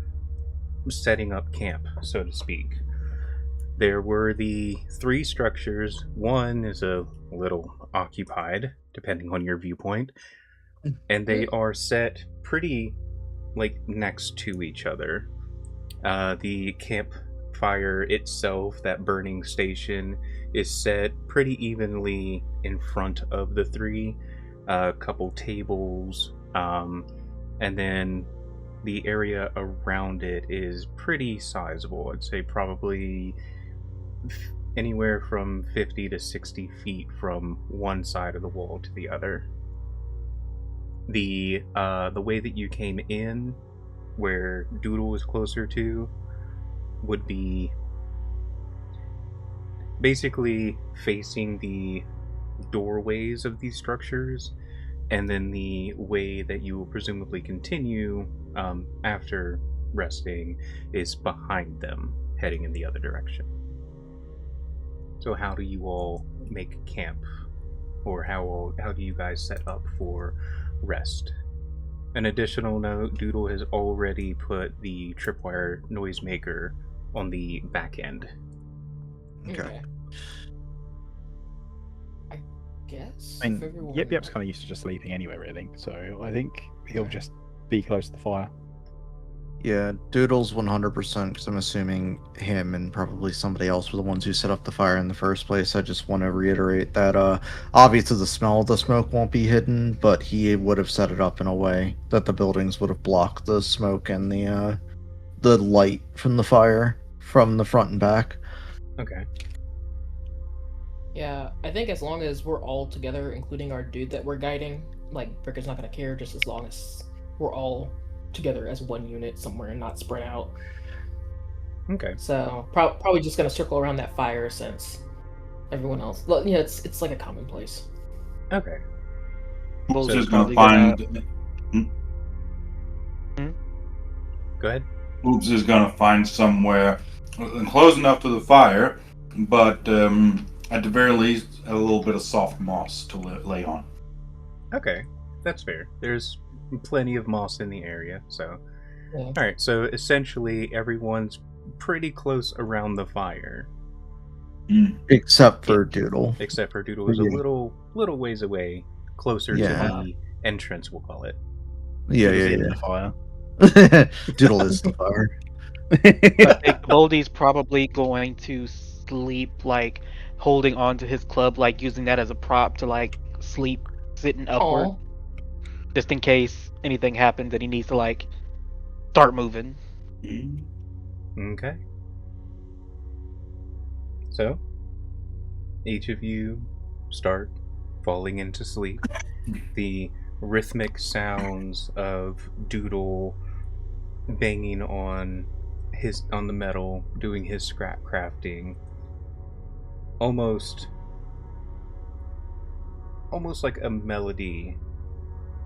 setting up camp, so to speak. There were the three structures. One is a little occupied, depending on your viewpoint, and they are set pretty like next to each other. The campfire itself, that burning station, is set pretty evenly in front of the three. A couple tables, and then the area around it is pretty sizable. I'd say probably anywhere from 50 to 60 feet from one side of the wall to the other. The way that you came in, where Doodle was closer to, would be basically facing the doorways of these structures, and then the way that you will presumably continue after resting is behind them, heading in the other direction. So how do you all make camp, or how do you guys set up for rest? An additional note, Doodle has already put the tripwire noisemaker on the back end. Okay. I guess. I if mean, everyone- Yip Yap's kind of used to just sleeping anyway, really. So I think he'll just be close to the fire. Yeah, Doodle's 100% because I'm assuming him and probably somebody else were the ones who set up the fire in the first place. I just want to reiterate that obviously the smell of the smoke won't be hidden, but he would have set it up in a way that the buildings would have blocked the smoke and the light from the fire from the front and back. Okay. Yeah, I think as long as we're all together, including our dude that we're guiding, like Bricker's not gonna care. Just as long as we're all together as one unit somewhere and not spread out. Okay. So probably just gonna circle around that fire since everyone else. Well, yeah, it's like a commonplace. Okay. Bulls Just is gonna probably find. Go ahead. Oops is gonna find somewhere close enough to the fire, but at the very least, a little bit of soft moss to lay on. Okay, that's fair. There's plenty of moss in the area, so. Yeah. All right. So essentially, everyone's pretty close around the fire, Except for Doodle. except for Doodle is a Yeah. little ways away, closer Yeah. to the entrance. We'll call it. Yeah, He's yeah, in yeah. the fire. Doodle is the fire. I think Boldy's probably going to sleep, like holding on to his club, like using that as a prop to like sleep sitting upward, Aw. just in case anything happens and he needs to like start moving. Okay. So, each of you start falling into sleep. The rhythmic sounds of Doodle banging on the metal, doing his scrap crafting, almost like a melody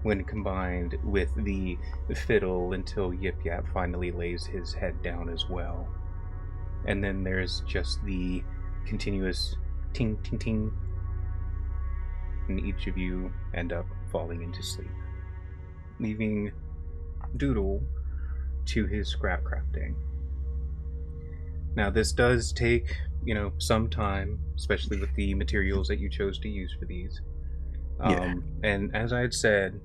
when combined with the fiddle, until Yip Yap finally lays his head down as well. And then there's just the continuous ting ting ting, and each of you end up falling into sleep, leaving Doodle to his scrap crafting. Now, this does take, some time, especially with the materials that you chose to use for these. Yeah. And as I had said,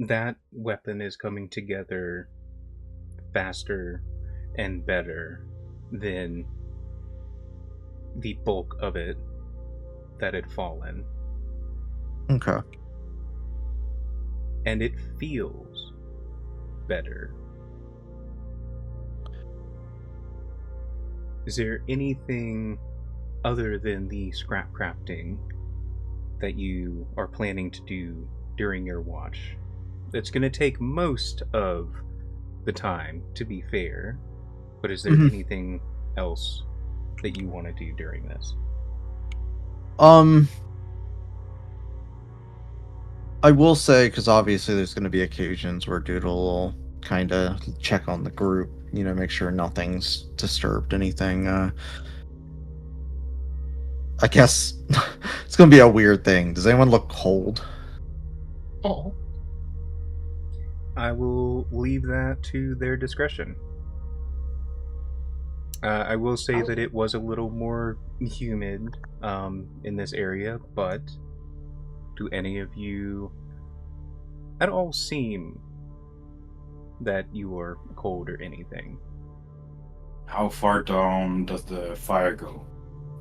that weapon is coming together faster and better than the bulk of it that had fallen. Okay. And it feels better. Is there anything other than the scrap crafting that you are planning to do during your watch? It's going to take most of the time, to be fair, but is there anything else that you want to do during this? I will say, because obviously there's going to be occasions where Doodle will kind of check on the group, make sure nothing's disturbed, anything. I guess it's going to be a weird thing. Does anyone look cold? Oh. I will leave that to their discretion. I will say that it was a little more humid in this area, but do any of you at all seem that you are cold or anything? How far down does the fire go?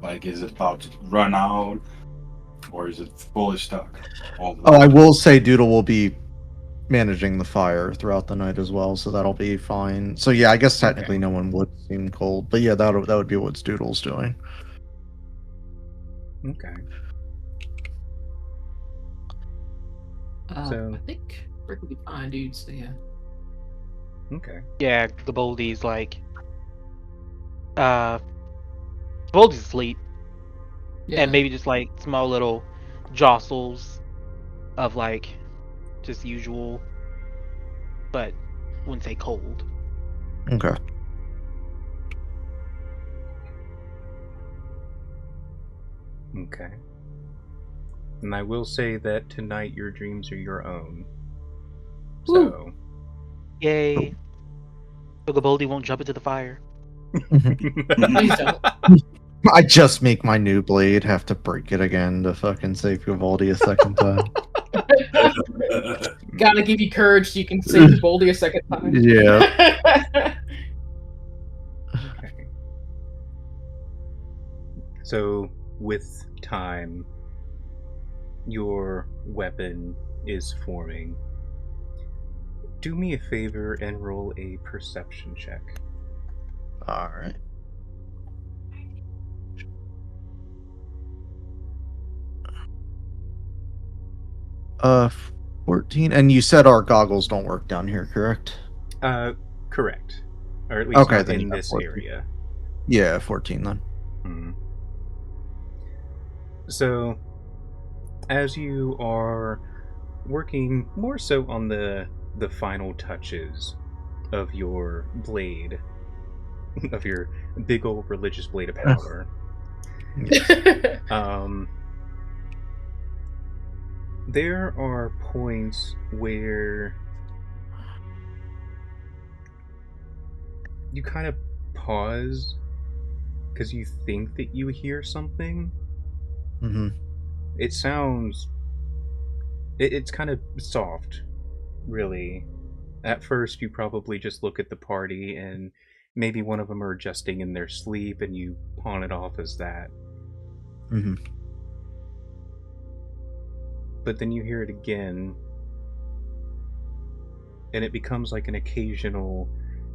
Like, is it about to run out, or is it fully stuck? All the Oh, way? I will say Doodle will be managing the fire throughout the night as well, so that'll be fine. So yeah, I guess technically Okay. no one would seem cold, but yeah, that would be what Doodle's doing. Okay. I So think we're gonna be fine, dude. So yeah. okay. Yeah, Gaboldi's like, Gaboldi's asleep, Yeah. and maybe just like small little jostles of like just usual, but wouldn't say cold. Okay. Okay. And I will say that tonight your dreams are your own. So. Yay! So Gaboldi won't jump into the fire. Please don't. I just make my new blade have to break it again to fucking save Vivaldi a second time. Gotta give you courage so you can save Boldy a second time. Yeah. Okay. So, with time, your weapon is forming. Do me a favor and roll a perception check. Alright. 14. And you said our goggles don't work down here, correct? Correct. Or at least Okay, not then in you got this 14. area. Yeah, 14 then. Hmm. So, as you are working more so on the final touches of your blade, of your big old religious blade of power, there are points where you kind of pause because you think that you hear something. Mm-hmm. It sounds... It's kind of soft, really. At first, you probably just look at the party and maybe one of them are adjusting in their sleep and you pawn it off as that. Mm-hmm. But then you hear it again and it becomes like an occasional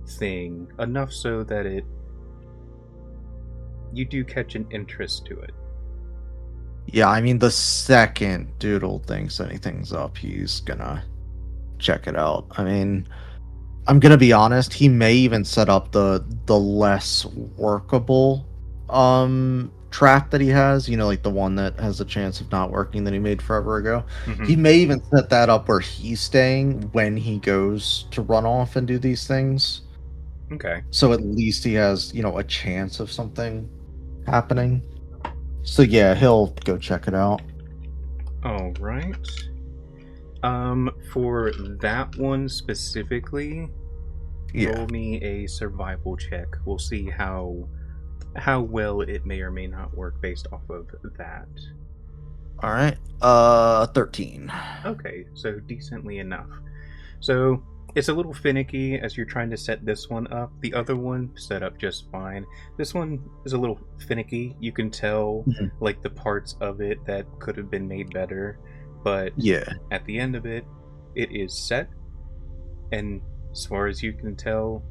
thing, enough so that you do catch an interest to it. Yeah, I mean, the second Doodle thinks anything's up, he's gonna check it out. I mean, I'm gonna be honest, he may even set up the less workable trap that he has, you know, like the one that has a chance of not working that he made forever ago. Mhm. He may even set that up where he's staying when he goes to run off and do these things. Okay. So at least he has, you know, a chance of something happening. So yeah, he'll go check it out. All right. For that one specifically, Yeah. roll me a survival check. We'll see how well it may or may not work based off of that. All right. 13. Okay, so decently enough. So it's a little finicky as you're trying to set this one up. The other one set up just fine. This one is a little finicky. You can tell Mhm. like the parts of it that could have been made better, but Yeah. at the end of it, it is set, and as far as you can tell,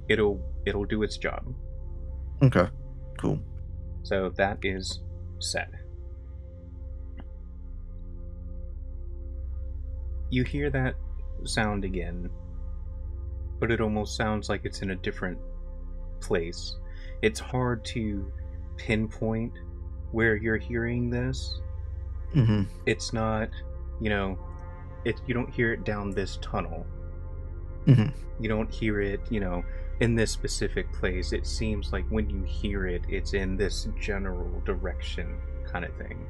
it'll do its job. Okay. Cool. So that is set. You hear that sound again, but it almost sounds like it's in a different place. It's hard to pinpoint where you're hearing this. Mm-hmm. It's not, you know, you don't hear it down this tunnel. Mhm. You don't hear it, you know, in this specific place. It seems like when you hear it, it's in this general direction kind of thing.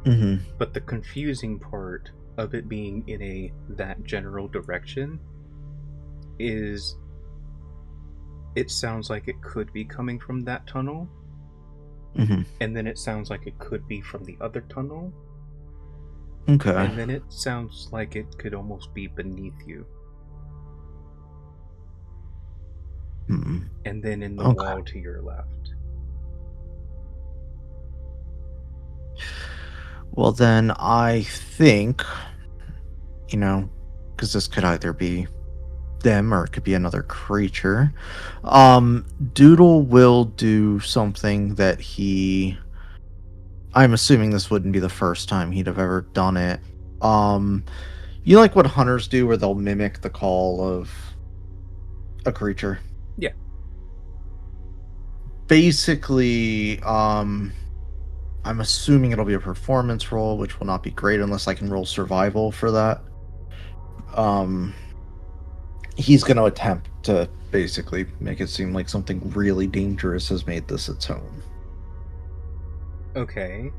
Mm-hmm. But the confusing part of it being in that general direction is it sounds like it could be coming from that tunnel, Mm-hmm. and then it sounds like it could be from the other tunnel, Okay. and then it sounds like it could almost be beneath you, Mm-hmm. and then in the Okay. wall to your left. Well, then I think, because because this could either be them or it could be another creature. Doodle will do something that I'm assuming this wouldn't be the first time he'd have ever done it. You like what hunters do where they'll mimic the call of a creature? Yeah. Basically, I'm assuming it'll be a performance roll, which will not be great unless I can roll survival for that. He's going to attempt to basically make it seem like something really dangerous has made this its home. Okay.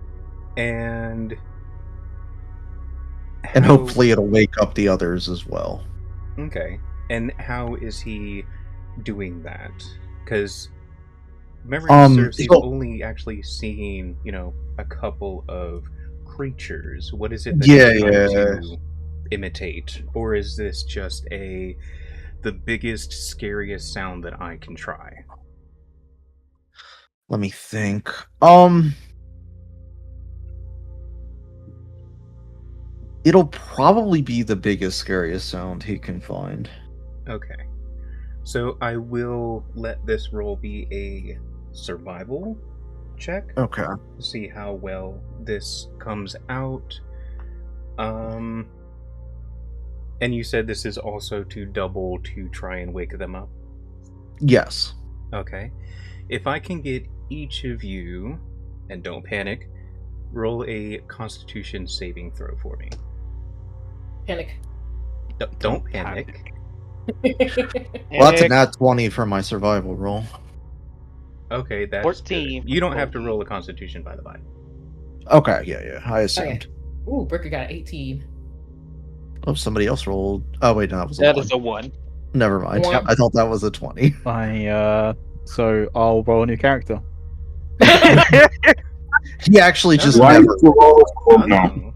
And hopefully it'll wake up the others as well. Okay. And how is he doing that? Because memory serves, he's only actually seeing, a couple of creatures. What is it that he's trying to imitate? Or is this just the biggest, scariest sound that I can try? Let me think. It'll probably be the biggest, scariest sound he can find. Okay. So I will let this roll be a survival check. Okay. To see how well this comes out. And you said this is also to double to try and wake them up? Yes. Okay. If I can get each of you, and don't panic, roll a Constitution saving throw for me. Panic. Don't panic. Well, that's a nat 20 for my survival roll. Okay, that's 14. Good. You don't have to roll a Constitution, by the way. Okay, yeah, I assumed. Okay. Ooh, Bricker got 18. Oh, somebody else rolled. Oh, wait, no, that was a That 1. is a 1. Never mind. One. I thought that was a 20. So I'll roll a new character. He actually just Why never. did you roll a four? No.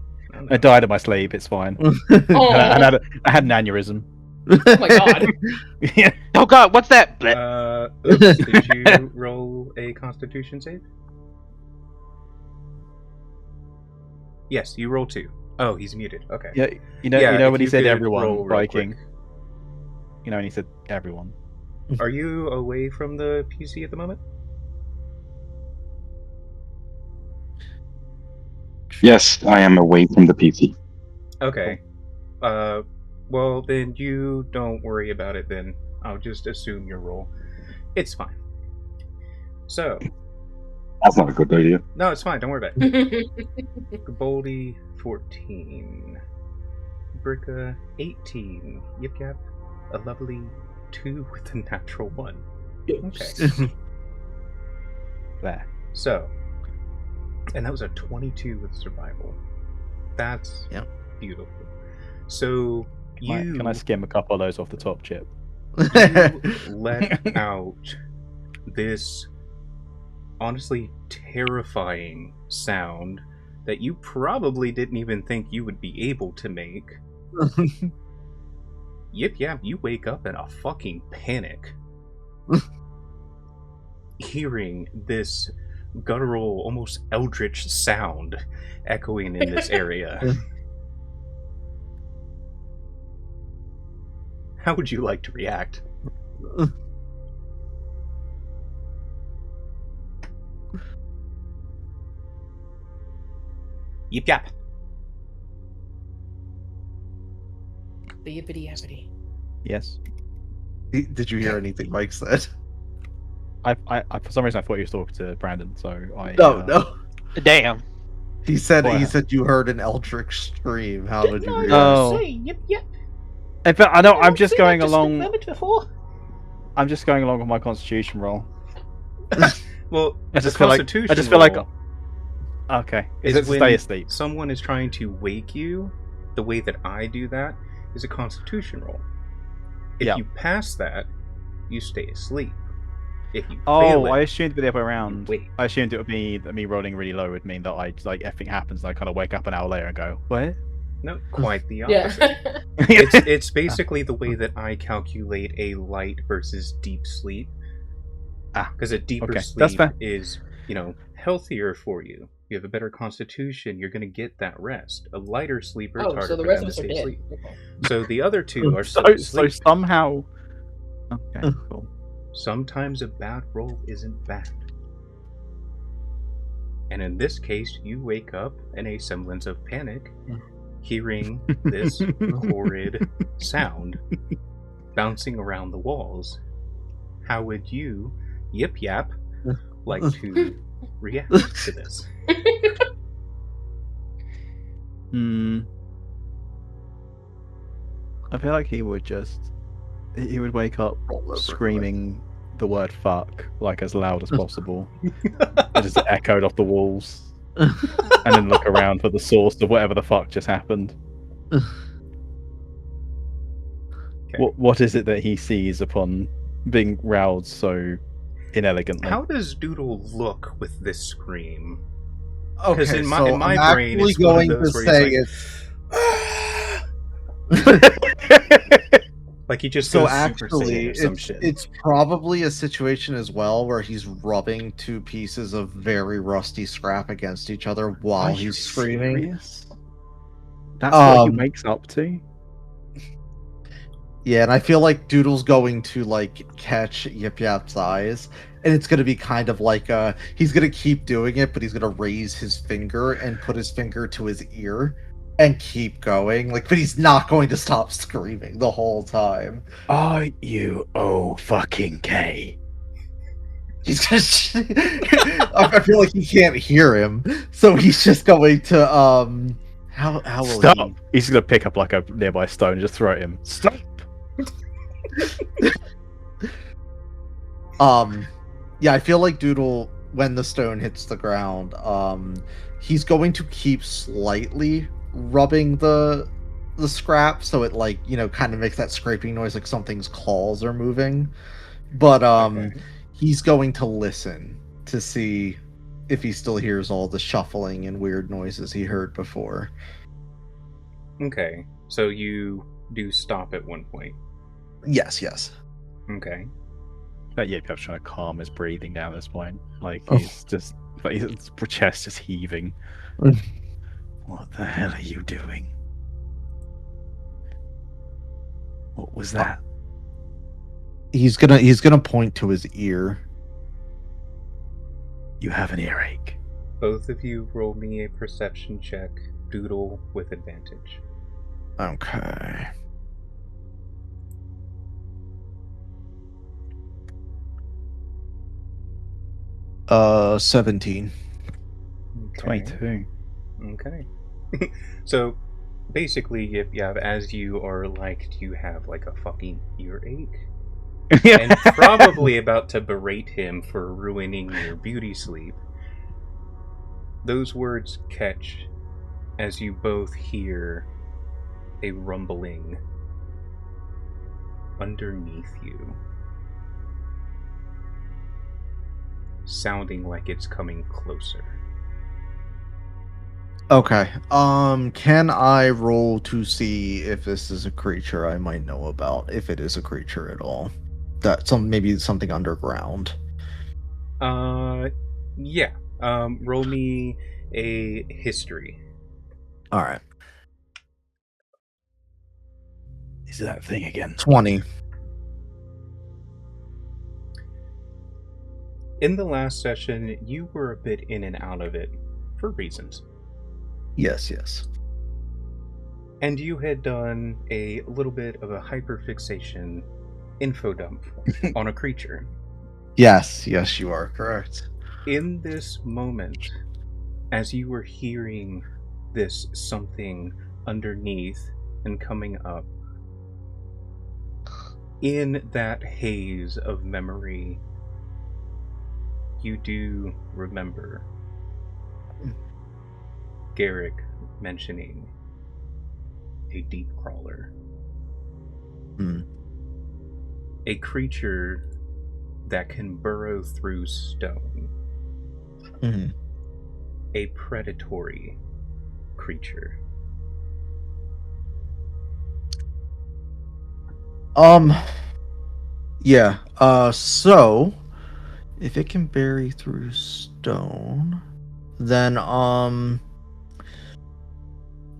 I died in my sleep. It's fine. Oh, I had an aneurysm. oh my god. Yeah. Oh god, what's that? Oops, did you roll a Constitution save? Yes, you roll 2. Oh, he's muted. Okay. Yeah, you Yeah, know if when he you said could everyone, roll real Viking. quick. You know when he said everyone. Are you away from the PC at the moment? Yes, I am away from the PC. Okay. Well, then you don't worry about it then. I'll just assume your roll. It's fine. So. That's not a good idea. No, it's fine. Don't worry about it. Gaboldi, 14. Bricka, 18. Yip Yap, a lovely 2 with a natural 1. Okay. There. So. And that was a 22 with survival. That's beautiful. So Can I skim a couple of those off the top, Chip? you let out this honestly terrifying sound that you probably didn't even think you would be able to make. Yip Yap, you wake up in a fucking panic. Hearing this guttural, almost eldritch sound echoing in this area. How would you like to react? Yip Yap. The yippity yappity. Yes. Did you hear anything Mike said? I for some reason I thought you were talking to Brandon, so I. No. Damn. He said What? you heard an eldritch scream. How did you react? Oh. Say yip yip. In fact, I know. I'm I've just seen going that along. distant before. I'm just going along with my Constitution roll. Well, I just feel like. Okay. Is it to when stay asleep? someone is trying to wake you. The way that I do that is a Constitution roll. If Yeah. you pass that, you stay asleep. If you Oh, fail it, I assumed it'd be the other way around. wait. I assumed it would be that me rolling really low would mean that everything happens and I kind of wake up an hour later and go, what? No, quite the Yeah. opposite. It's basically the way that I calculate a light versus deep sleep. Ah, Because a deeper okay. sleep That's fair. is, healthier for you. You have a better constitution. You're going to get that rest. A lighter sleeper, it's Oh, harder so the for rest them of to us are stay dead. asleep. Okay. So the other two are So, still so asleep. somehow. Okay, cool. Sometimes a bad roll isn't bad. And in this case, you wake up in a semblance of panic, hearing this horrid sound bouncing around the walls. How would you, Yip Yap, like to react to this? I feel like he would wake up screaming the word fuck like as loud as possible. It just echoed off the walls. And then look around for the source of whatever the fuck just happened. Okay. What is it that he sees upon being roused so inelegantly? How does Doodle look with this scream? Okay, Because in my I'm brain, actually it's one of going those to where say he's like, it's. like he just So goes Super actually, Saiyan or some shit. it's probably a situation as well where he's rubbing two pieces of very rusty scrap against each other while Are you he's screaming. serious? That's what he Um, wakes up to? Yeah, and I feel like Doodle's going to like catch Yip Yap's eyes, and it's gonna be kind of like he's gonna keep doing it, but he's gonna raise his finger and put his finger to his ear and keep going. Like, but he's not going to stop screaming the whole time. Are you fucking K? He's just I feel like he can't hear him, so he's just going to how will Stop! he? He's gonna pick up like a nearby stone and just throw at him. Stop! Yeah, I feel like Doodle, when the stone hits the ground, he's going to keep slightly rubbing the scrap, so it like, you know, kind of makes that scraping noise like something's claws are moving. But Okay. he's going to listen to see if he still hears all the shuffling and weird noises he heard before. Okay, so you do stop at one point. Yes. Okay. But yeah, perhaps trying to calm his breathing down at this point. Like Oh. he's just, like his chest is heaving. What the hell are you doing? What was that? He's gonna point to his ear. You have an earache. Both of you roll me a perception check, Doodle with advantage. Okay. Uh, 17. Okay. 22. Okay. So basically, Yip Yap, as you are like, you have like a fucking earache, and probably about to berate him for ruining your beauty sleep, those words catch as you both hear a rumbling underneath you, sounding like it's coming closer. Okay. Can I roll to see if this is a creature I might know about, if it is a creature at all? Maybe something underground. Yeah. Roll me a history. All right. Is that thing again? 20. In the last session, you were a bit in and out of it for reasons. Yes. And you had done a little bit of a hyperfixation info dump on a creature. Yes, you are correct. In this moment, as you were hearing this something underneath and coming up, in that haze of memory, you do remember Garrick mentioning a deep crawler. Hmm. A creature that can burrow through stone. Mhm. A predatory creature. Yeah. So if it can bury through stone, Then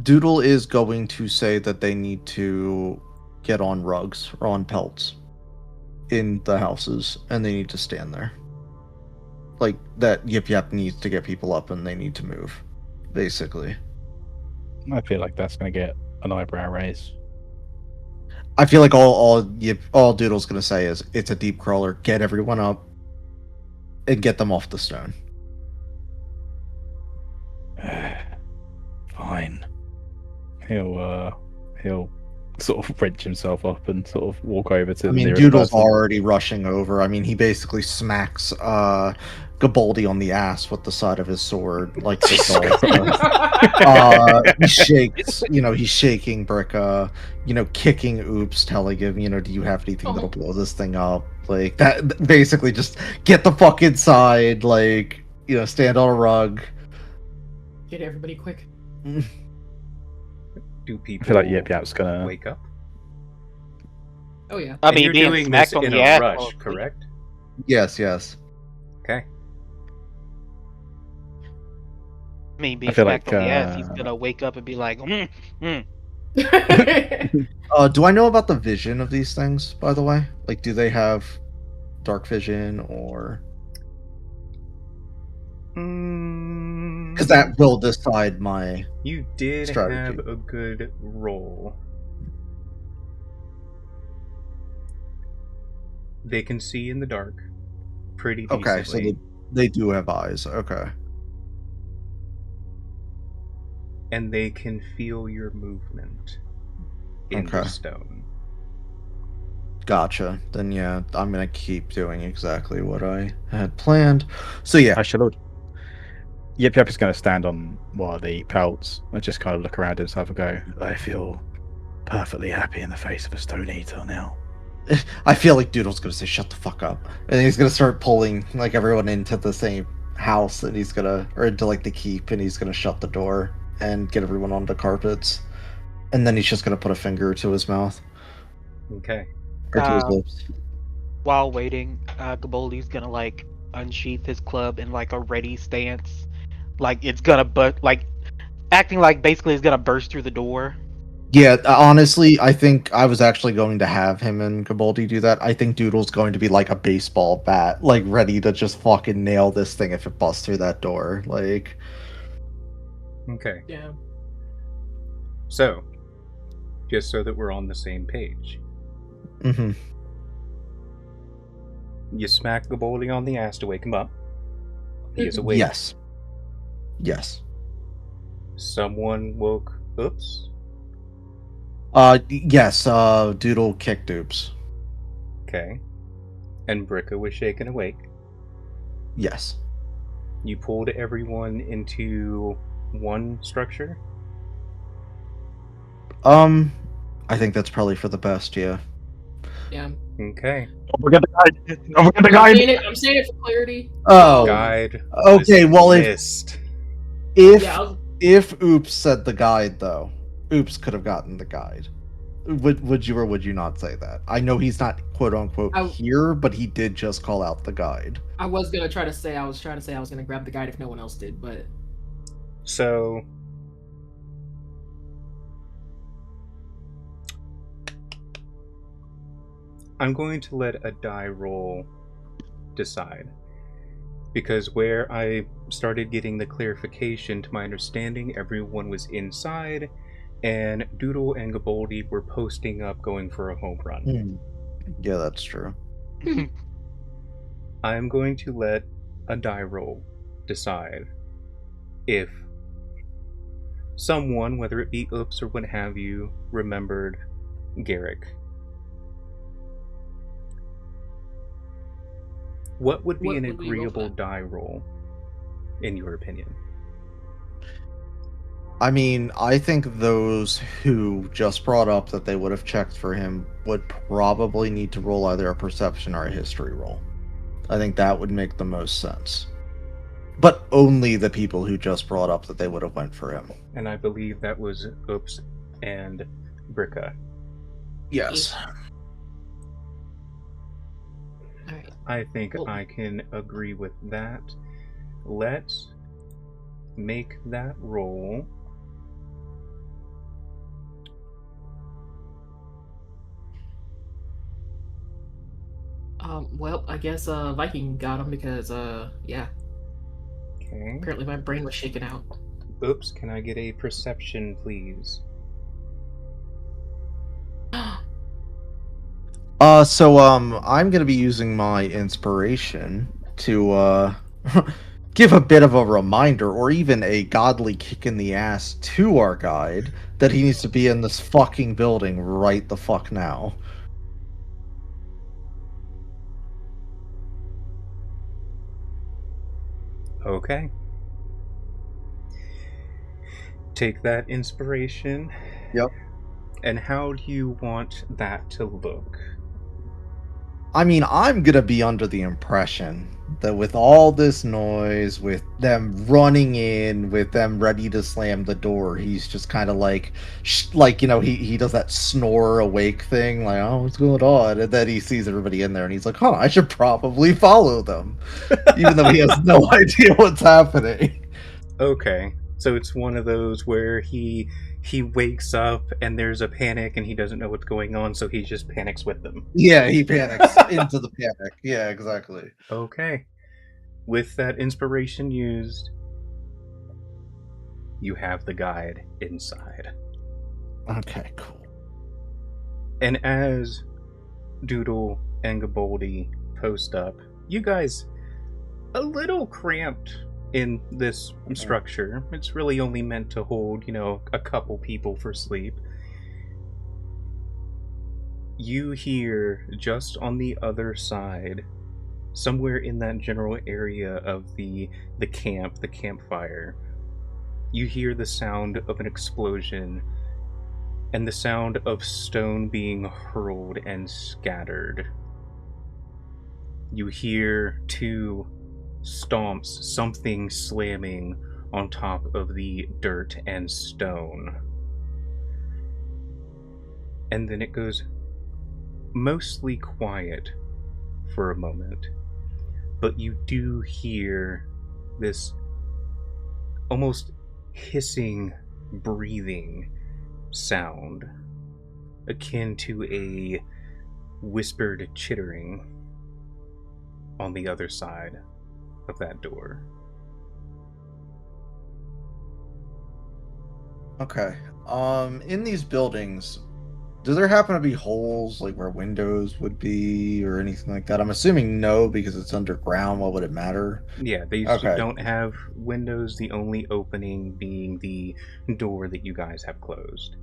Doodle is going to say that they need to get on rugs or on pelts in the houses, and they need to stand there. Like, that Yip Yap needs to get people up and they need to move, basically. I feel like that's going to get an eyebrow raise. I feel like all Doodle's going to say is, it's a deep crawler, get everyone up, and get them off the stone. Fine. He'll sort of wrench himself up and sort of walk over to the nearest Doodle's person. already rushing over. He basically smacks Gabaldi on the ass with the side of his sword, like this. He shakes, he's shaking Bricka, kicking Oops, telling him, do you have anything that'll blow this thing up? Like that, basically just get the fuck inside, like, stand on a rug. Get everybody quick. Do people I feel like Yip Yap's gonna wake up? Oh yeah. I And mean, you're being doing this smacked on in the a ass. rush, correct? Yes. Okay. I mean, being I feel smacked like, on the ass, he's gonna wake up and be like, Do I know about the vision of these things, by the way? Like, do they have dark vision or? Because that will decide my. You did strategy. have a good roll. They can see in the dark pretty decently. Okay, so they do have eyes. Okay. And they can feel your movement in the Okay. stone. Gotcha. Then yeah, I'm gonna keep doing exactly what I had planned. So yeah, I shall. Yip Yap is going to stand on one of the pelts and just kind of look around himself and go, I feel perfectly happy in the face of a stone eater now. I feel like Doodle's gonna say shut the fuck up, and he's gonna start pulling like everyone into the same house, and or into like the keep, and he's gonna shut the door and get everyone onto carpets, and then he's just gonna put a finger to his mouth Okay. or to his lips. while waiting, Gaboldi's gonna like unsheath his club in like a ready stance, like it's gonna acting like basically it's gonna burst through the door. Yeah, honestly, I think I was actually going to have him and Gabaldi do that. I think Doodle's going to be like a baseball bat, like ready to just fucking nail this thing if it busts through that door. Like, Okay. Yeah. So, just so that we're on the same page, mhm. you smack Gaboldi on the ass to wake him up. He is awake. Yes. Someone woke Oops. Yes, Doodle kicked Oops. Okay. And Bricka was shaken awake. Yes. You pulled everyone into one structure? I think that's probably for the best, yeah. Yeah. Okay. Don't forget the guide. Don't forget the I'm guide. saying it for clarity. Oh, Guide. okay, was well, missed. if Oops said the guide, though, Oops could have gotten the guide. Would you or would you not say that? I know he's not quote unquote here, but he did just call out the guide. I was trying to say I was gonna grab the guide if no one else did, but So, I'm going to let a die roll decide. Because where I started getting the clarification to my understanding, everyone was inside, and Doodle and Gaboldi were posting up going for a home run. Yeah, that's true. I'm going to let a die roll decide if someone, whether it be Oops or what have you, remembered Garrick. What would be an agreeable die roll, in your opinion? I mean, I think those who just brought up that they would have checked for him would probably need to roll either a perception or a history roll. I think that would make the most sense. But only the people who just brought up that they would have went for him. And I believe that was Oops and Bricka. Yes. all right. I think Cool. I can agree with that. Let's make that roll. Well, I guess Viking got him because yeah, Okay. apparently my brain was shaken out. Oops, can I get a perception, please? I'm gonna be using my inspiration to give a bit of a reminder, or even a godly kick in the ass to our guide that he needs to be in this fucking building right the fuck now. Okay. Take that inspiration. Yep. And how do you want that to look? I mean, I'm gonna be under the impression that with all this noise, with them running in, with them ready to slam the door, he's just kind of like, he does that snore awake thing, like, oh, what's going on? And then he sees everybody in there, and he's like, I should probably follow them, even though he has no idea what's happening. Okay. So it's one of those where he wakes up and there's a panic and he doesn't know what's going on, so he just panics with them. Yeah, he panics into the panic. Yeah, exactly. Okay. With that inspiration used, you have the guide inside. Okay, cool. And as Doodle and Gaboldi post up, you guys a little cramped in this structure. It's really only meant to hold, a couple people for sleep. You hear just on the other side, somewhere in that general area of the campfire, you hear the sound of an explosion and the sound of stone being hurled and scattered. You hear two stomps, something slamming on top of the dirt and stone. And then it goes mostly quiet for a moment, but you do hear this almost hissing, breathing sound, akin to a whispered chittering on the other side of that door. Okay. In these buildings, do there happen to be holes like where windows would be or anything like that? I'm assuming no, because it's underground. What would it matter? Yeah, they Okay. don't have windows, the only opening being the door that you guys have closed.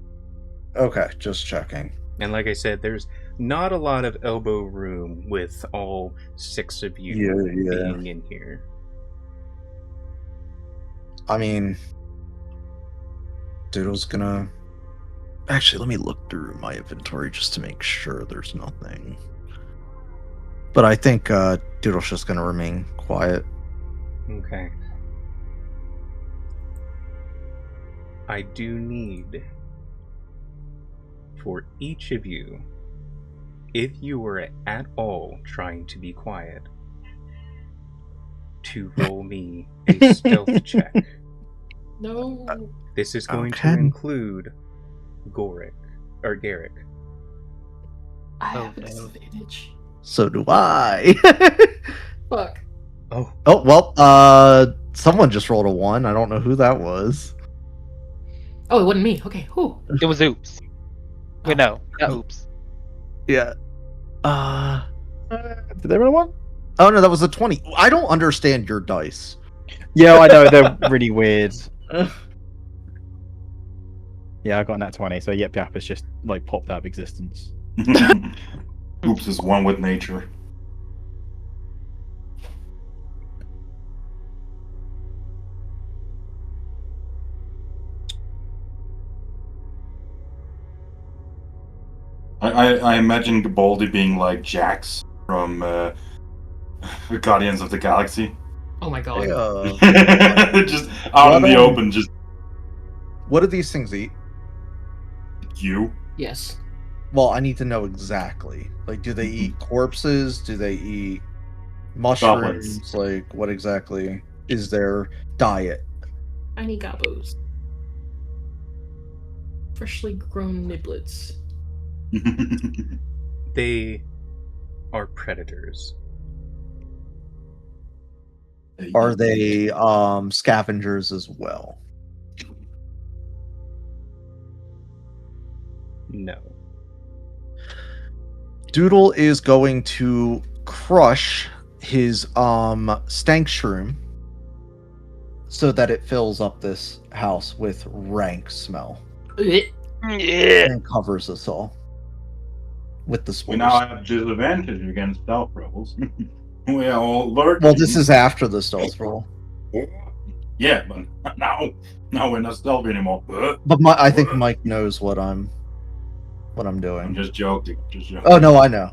Okay, just checking. And like I said, there's not a lot of elbow room with all 6 of you Yeah. being in here. I mean, Doodle's gonna... Actually, let me look through my inventory just to make sure there's nothing. But I think Doodle's just gonna remain quiet. Okay. I do need for each of you, if you were at all trying to be quiet, to roll me a stealth check. No. This is going Okay. to include Garrick. I have no. disadvantage. So do I. Fuck. Oh, Oh, well, someone just rolled a 1. I don't know who that was. Oh, it wasn't me. Okay. Whew. It was oops. Wait, no, not oops. Yeah. Did they roll one? Oh, no, that was a 20. I don't understand your dice. Yeah, I know, they're really weird. Yeah, I got that 20, so Yip Yap has just like popped out of existence. Oops is one with nature. I imagine Gaboldi being like Jax from Guardians of the Galaxy. Oh my god. Just out in the open, just What do these things eat? you. Yes. Well, I need to know exactly. Like, do they eat corpses? Do they eat mushrooms? Goblins. Like, what exactly is their diet? Tiny gobbos. Freshly grown niblets. They are predators. Are they scavengers as well? No. Doodle is going to crush his stank shroom so that it fills up this house with rank smell Yeah. and covers us all with the spores. We now have disadvantage against stealth rolls. We are all lurking. Well, this is after the stealth roll. Yeah, but now we're not stealth anymore. But I think Mike knows what I'm doing. I'm just joking. Oh no, I know.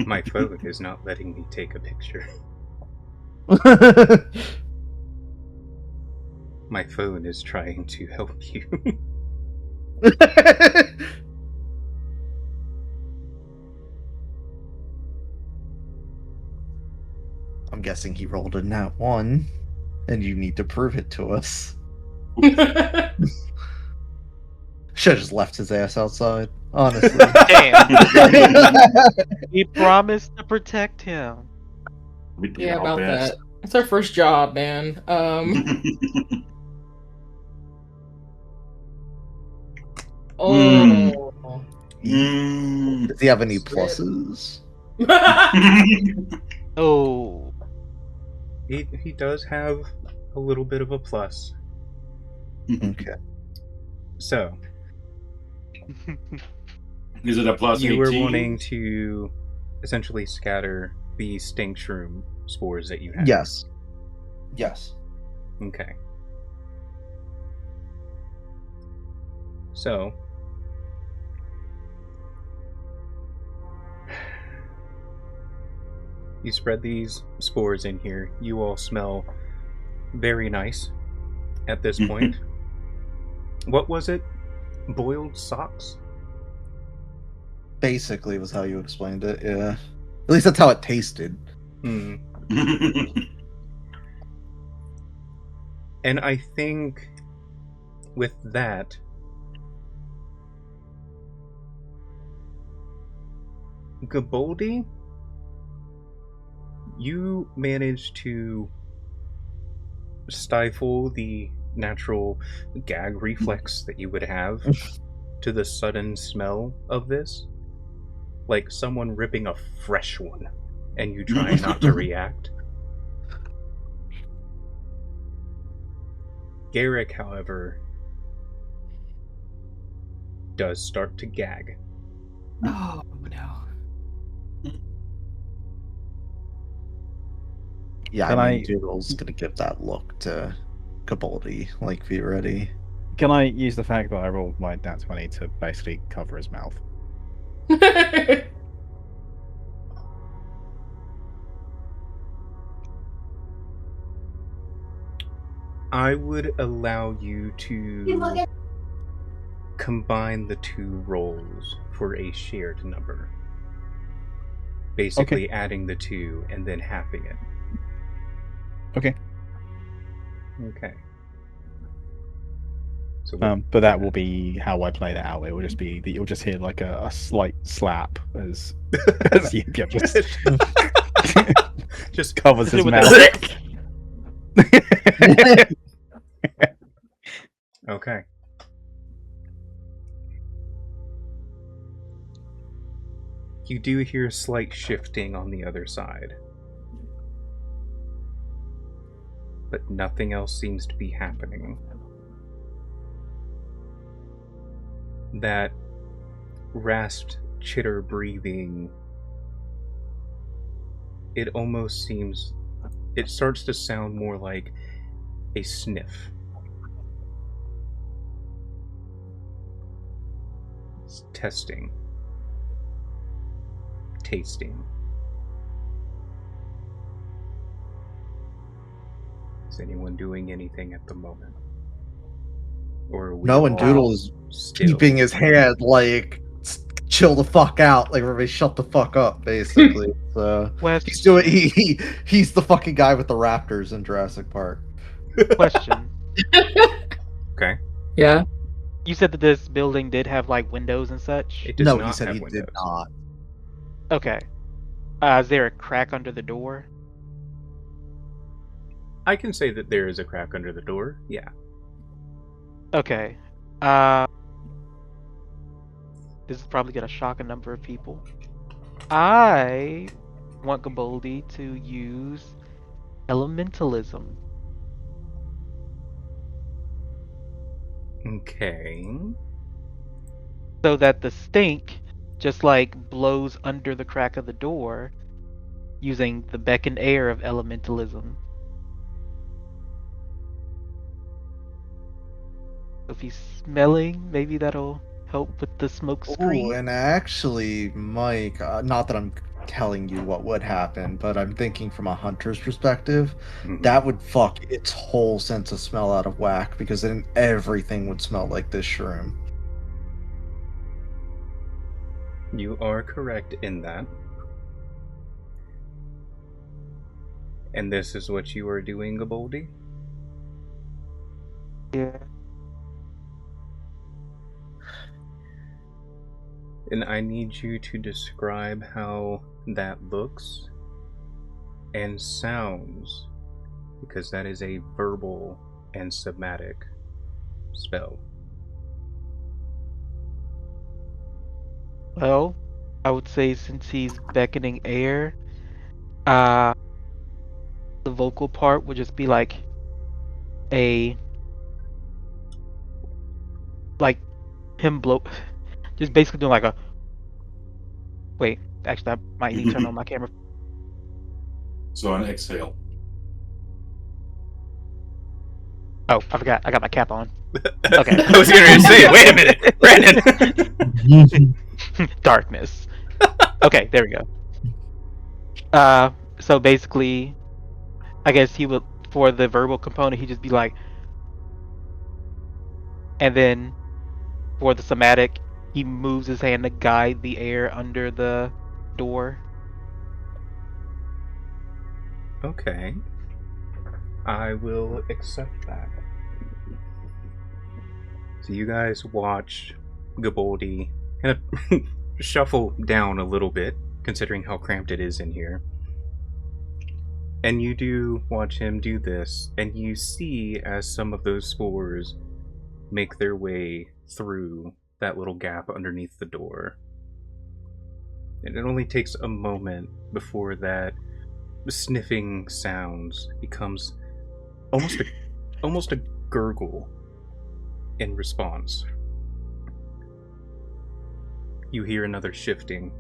My phone is not letting me take a picture. My phone is trying to help you. I'm guessing he rolled a nat 1, and you need to prove it to us. Should have just left his ass outside, honestly. Damn. We promised to protect him. We did Yeah, our about best. that. It's our first job, man. Oh. Does he have any pluses? Oh. He does have a little bit of a plus. Okay. So, Is it a plus you were 18? wanting to essentially scatter the stink shroom spores that you have. Yes. Yes. Okay. So, you spread these spores in here. You all smell very nice at this point. What was it? Boiled socks? Basically was how you explained it, yeah. At least that's how it tasted. Hmm. And I think with that, Gaboldi, you managed to stifle the natural gag reflex that you would have to the sudden smell of this. Like someone ripping a fresh one, and you try not to react. Garrick, however, does start to gag. Oh no. Yeah, Can I mean, I- Doodle's gonna give that look to Gaboldi, like, be ready. Can I use the fact that I rolled my nat 20 to basically cover his mouth? I would allow you to combine the two rolls for a shared number. Basically adding the two and then halving it. Okay. Okay. So But that will be how I play that out. It will just be that you'll just hear like a slight slap as Yip just covers his With mouth. Okay. You do hear slight shifting on the other side. But nothing else seems to be happening. That rasped, chitter breathing, it almost seems, it starts to sound more like a sniff. It's testing. Tasting. Is anyone doing anything at the moment? Or are we No, and all Doodle is still? keeping his hand, like, chill the fuck out. Like, everybody shut the fuck up, basically. So Wes, he's doing, he's the fucking guy with the raptors in Jurassic Park. Question. Okay. Yeah. You said that this building did have like windows and such. It does No, not he said have he windows. did not. Okay. Is there a crack under the door? I can say that there is a crack under the door. Yeah. Okay. This is probably gonna shock a number of people. I want Gaboldi to use elementalism. Okay. So that the stink just like blows under the crack of the door using the beckon air of elementalism. If he's smelling, maybe that'll help with the smoke screen. Ooh, and actually, Mike, not that I'm telling you what would happen, but I'm thinking from a hunter's perspective, Mhm. that would fuck its whole sense of smell out of whack, because then everything would smell like this shroom. You are correct in that. And this is what you are doing, Gaboldi? Yeah. And I need you to describe how that looks and sounds, because that is a verbal and somatic spell. Well, I would say since he's beckoning air, the vocal part would just be like him blow, just basically doing like a. Wait, actually, I might need to turn on my camera. So an exhale. Oh, I forgot. I got my cap on. Okay. I was going to say, wait a minute, Brandon! Darkness. Okay, there we go. So basically, I guess he would, for the verbal component, he'd just be like, and then for the somatic, he moves his hand to guide the air under the door. Okay. I will accept that. So you guys watch Gaboldi kind of shuffle down a little bit, considering how cramped it is in here. And you do watch him do this, and you see as some of those spores make their way through that little gap underneath the door. And it only takes a moment before that sniffing sounds becomes almost a gurgle in response. You hear another shifting.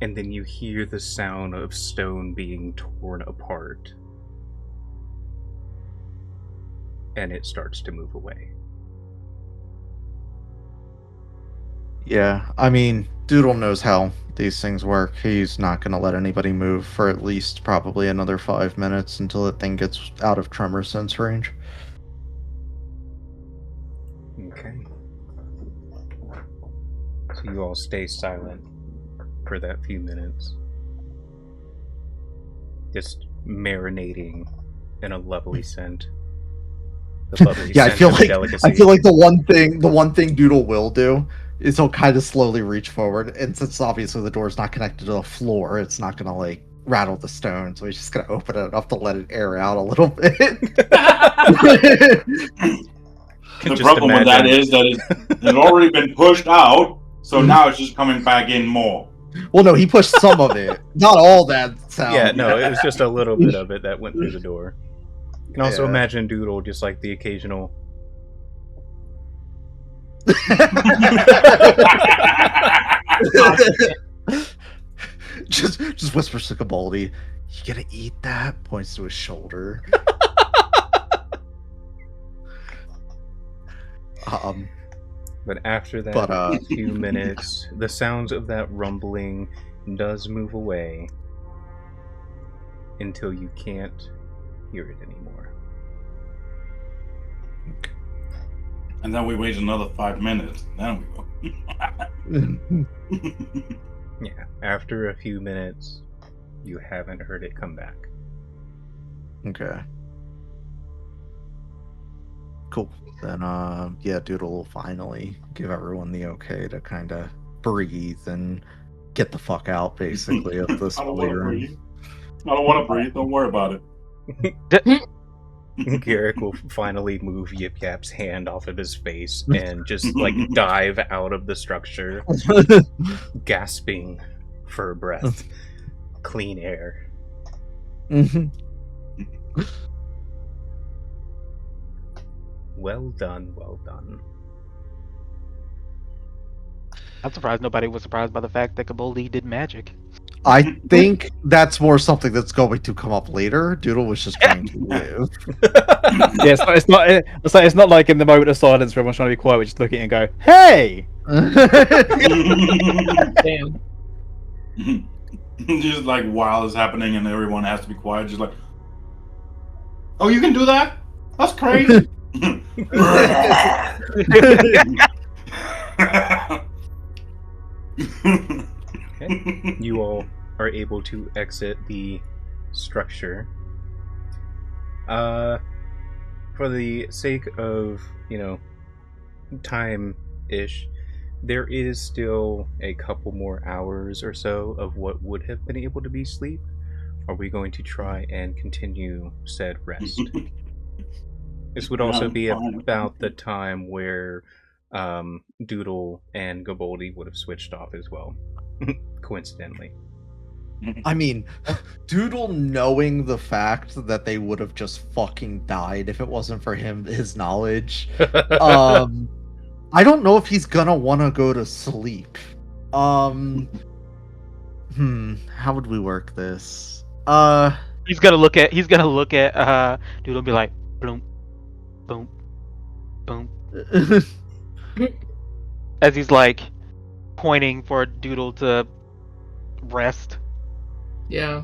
And then you hear the sound of stone being torn apart. And it starts to move away. Yeah, I mean, Doodle knows how these things work. He's not going to let anybody move for at least probably another 5 minutes until the thing gets out of tremor sense range. Okay. So you all stay silent for that few minutes. Just marinating in a lovely scent. The lovely Yeah, scent of delicacy. I feel like the one thing Doodle will do is he'll kind of slowly reach forward, and since obviously the door's not connected to the floor, it's not gonna like rattle the stone, so he's just gonna open it enough to let it air out a little bit. The problem with that is that it's already been pushed out, so now it's just coming back in more. Well, no, he pushed some of it, not all that sound. Yeah, no, it was just a little bit of it that went through the door. You can also Yeah. imagine Doodle just like the occasional. just whispers to Gaboldi, "You gonna eat that?" Points to his shoulder. But after that But, few minutes, the sounds of that rumbling does move away until you can't hear it anymore. And then we wait another 5 minutes. Then we go. Yeah, after a few minutes, You haven't heard it come back. Okay. Cool. Then, yeah, Doodle will finally give everyone the okay to kind of breathe and get the fuck out, basically, of this I don't holy want to room. breathe. I don't want to breathe. Don't worry about Garrick will finally move Yip Yap's hand off of his face and just like dive out of the structure, gasping for breath, clean air. Well done, well done. I'm surprised nobody was surprised by the fact that Gaboldi did magic. I think that's more something that's going to come up later. Doodle was just trying to live. Yeah, it's not like in the moment of silence where everyone's trying to be quiet, we just look at it and go, "Hey!" Damn. Just like while it's happening and everyone has to be quiet, just like, oh, you can do that? That's crazy. Okay. You all are able to exit the structure. For the sake of, time-ish, there is still a couple more hours or so of what would have been able to be sleep. Are we going to try and continue said rest? This would also be about the time where Doodle and Gaboldi would have switched off as well, coincidentally. I mean, Doodle knowing the fact that they would have just fucking died if it wasn't for his knowledge. I don't know if he's gonna want to go to sleep. How would we work this? He's gonna look at Doodle and be like, boom, boom, boom, as he's like pointing for Doodle to rest. Yeah.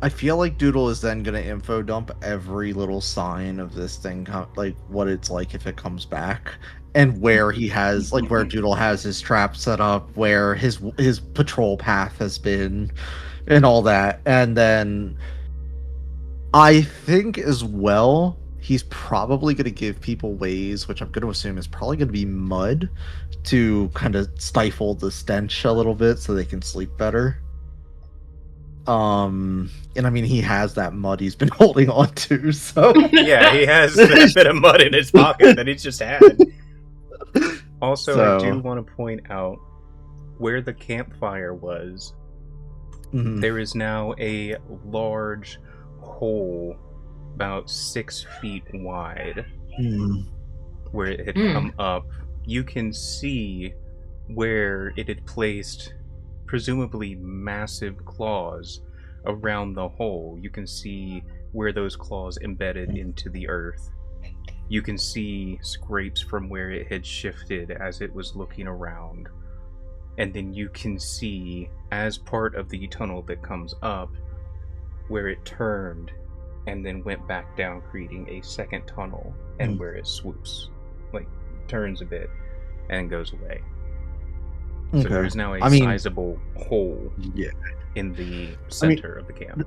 I feel like Doodle is then gonna info dump every little sign of this thing, like what it's like if it comes back, and where he has, like, where Doodle has his trap set up, where his patrol path has been, and all that. And then I think as well, he's probably gonna give people ways, which I'm gonna assume is probably gonna be mud, to kind of stifle the stench a little bit so they can sleep better. And I mean, he has that mud he's been holding on to, so Yeah, he has a bit of mud in his pocket that he's just had. Also, I do want to point out where the campfire was. There is now a large hole about 6 feet wide where it had come up. You can see where it had placed presumably massive claws around the hole. You can see where those claws embedded into the earth. You can see scrapes from where it had shifted as it was looking around. And then you can see, as part of the tunnel that comes up, where it turned and then went back down, creating a second tunnel, and where it swoops, like turns a bit and goes away. So there's now a sizable hole in the center of the camp.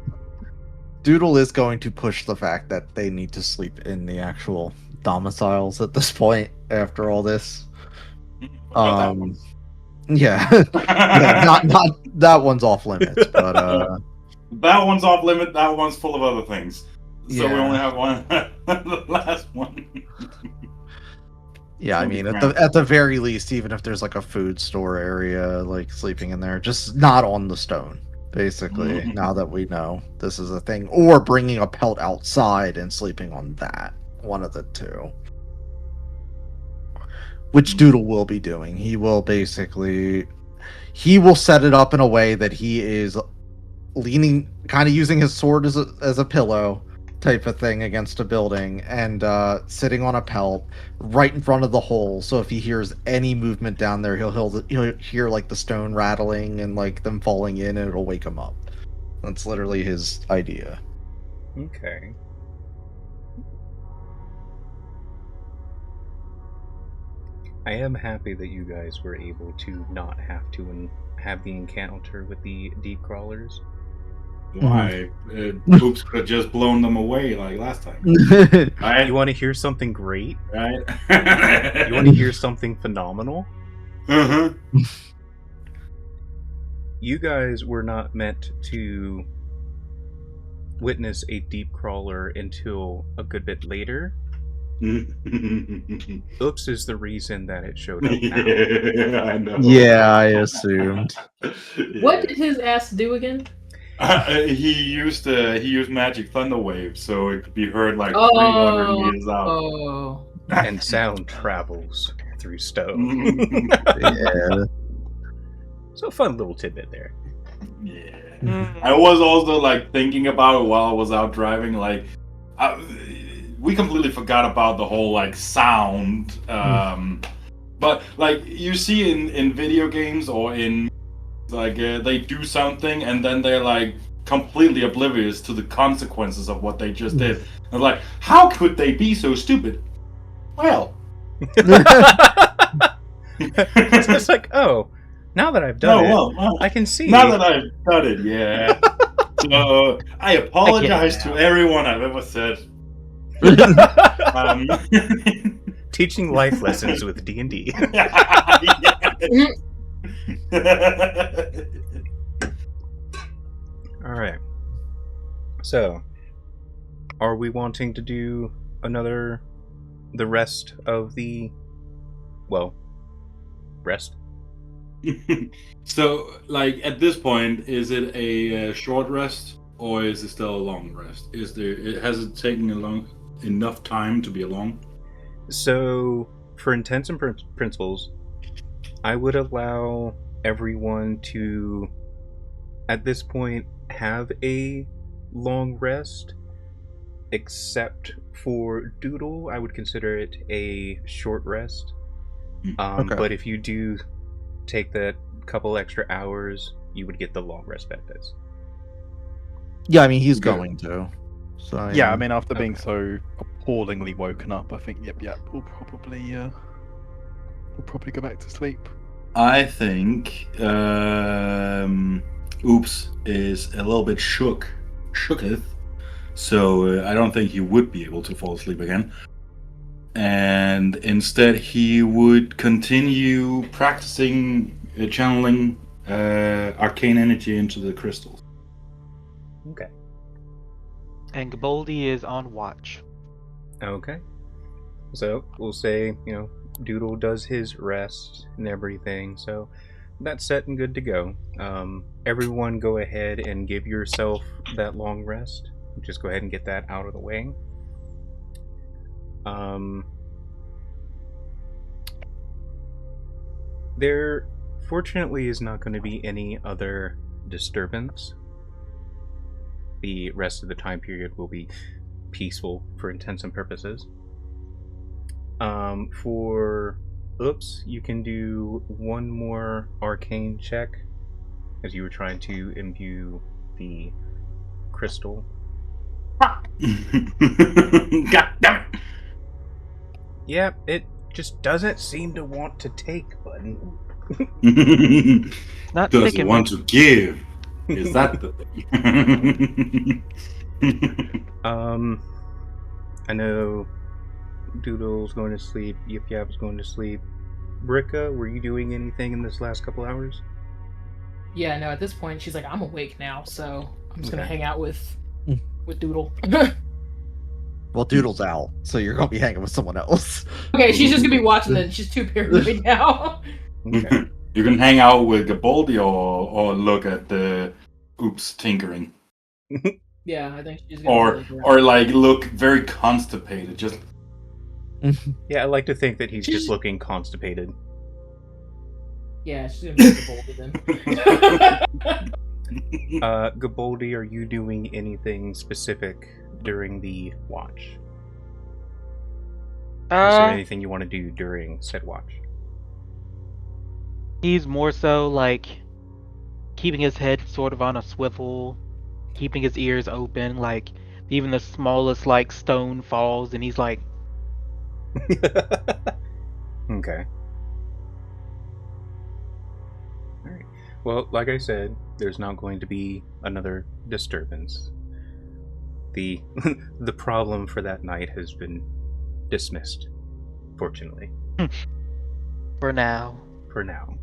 Doodle is going to push the fact that they need to sleep in the actual domiciles at this point after all this. Yeah, not that one's off limits, but that one's off limit. That one's full of other things. So we Yeah. only have one. The last one. yeah, I mean, at the very least, even if there's like a food store area, like sleeping in there, just not on the stone. Basically, now that we know this is a thing, or bringing a pelt outside and sleeping on that, one of the two. Which Doodle will be doing. He will set it up in a way that he is leaning, kind of using his sword as a pillow type of thing against a building, and sitting on a pelt right in front of the hole. So if he hears any movement down there, he'll hear like the stone rattling and like them falling in, and it'll wake him up. That's literally his idea. Okay. I am happy that you guys were able to not have to have the encounter with the deep crawlers. Why? Oops could have just blown them away like last time. Right? You want to hear something great? Right? You want to hear something phenomenal? Uh-huh. You guys were not meant to witness a deep crawler until a good bit later. Oops is the reason that it showed up now. Yeah, I know. Yeah, I assumed. What did his ass do again? He used magic thunder wave, so it could be heard like 300 meters out. Oh. And sound travels through stone. Yeah. So a fun little tidbit there. Yeah. I was also like thinking about it while I was out driving. Like, we completely forgot about the whole like sound. But like you see in video games or in like they do something and then they're like completely oblivious to the consequences of what they just did. And like, how could they be so stupid? Well, It's just like, oh, now that I've done well, I can see. now that I've done it, yeah. So I apologize to everyone I've ever said. Teaching life lessons with D&D. Alright. So, are we wanting to do the rest of the, rest? So, like at this point, is it a short rest or is it still a long rest? Has it taken enough time to be a long? So, for intents and principles, I would allow everyone to, at this point, have a long rest, except for Doodle. I would consider it a short rest. Okay. But if you do take that couple extra hours, you would get the long rest benefits. Yeah, I mean he's going to. So Yeah, I mean, after being so appallingly woken up, I think we'll probably go back to sleep. I think Oops is a little bit shooketh, so I don't think he would be able to fall asleep again. And instead, he would continue practicing channeling arcane energy into the crystals. Okay. And Gaboldi is on watch. Okay. So we'll say, Doodle does his rest and everything, so that's set and good to go. Everyone go ahead and give yourself that long rest. Just go ahead and get that out of the way. There fortunately is not going to be any other disturbance. The rest of the time period will be peaceful for intents and purposes. For Oops, you can do one more arcane check as you were trying to imbue the crystal. God damn Yep, it just doesn't seem to want to take, button. it! Not Doesn't taking want to give. Is that the thing? I know Doodle's going to sleep, Yip Yap's going to sleep. Bricka, were you doing anything in this last couple hours? Yeah, no, at this point, she's like, I'm awake now, so I'm just gonna Okay. hang out with Doodle. Well, Doodle's out, so you're gonna be hanging with someone else. Okay, she's just gonna be watching it. She's too paranoid now. Okay. You can hang out with Gaboldi or look at the Oops tinkering. Yeah, I think she's gonna be Or like look very constipated. Just Yeah, I like to think that he's She's- just looking constipated. yeah, she's gonna be the then. Gaboldi, are you doing anything specific during the watch? Is there anything you want to do during said watch? He's more so like keeping his head sort of on a swivel, keeping his ears open, like even the smallest like stone falls and he's like, Okay. Alright. Well, like I said, there's not going to be another disturbance. The the problem for that night has been dismissed, fortunately. For now. For now.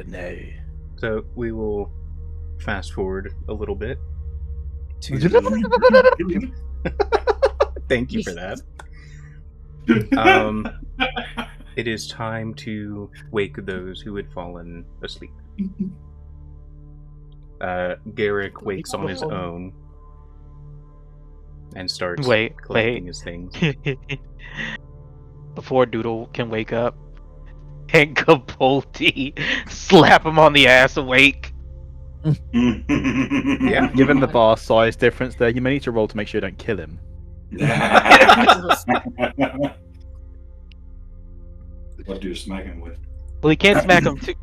No. So we will fast forward a little bit to... Thank you for that. It is time to wake those who had fallen asleep. Garrick wakes on his own and starts collecting his things. Before Doodle can wake up, and Capaldi slap him on the ass awake. Yeah. Given the bar size difference there, you may need to roll to make sure you don't kill him. What do you smack him with? Well, he can't smack him too.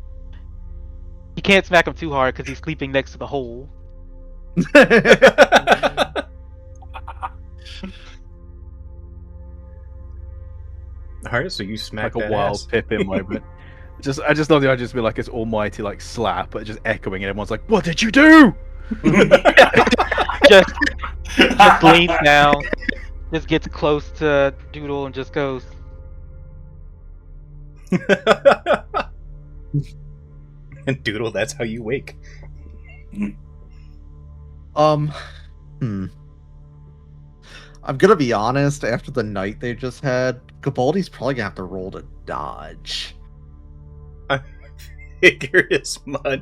He can't smack him too hard because he's sleeping next to the hole. Alright, so you smack Like a that wild ass. Pippin moment. I just love the idea to be like this almighty like slap, but just echoing, and everyone's like, "What did you do?" just leans down, just gets close to Doodle and just goes, And Doodle, that's how you wake. I'm gonna be honest, after the night they just had, Gabaldi's probably gonna have to roll to dodge. I figured as much.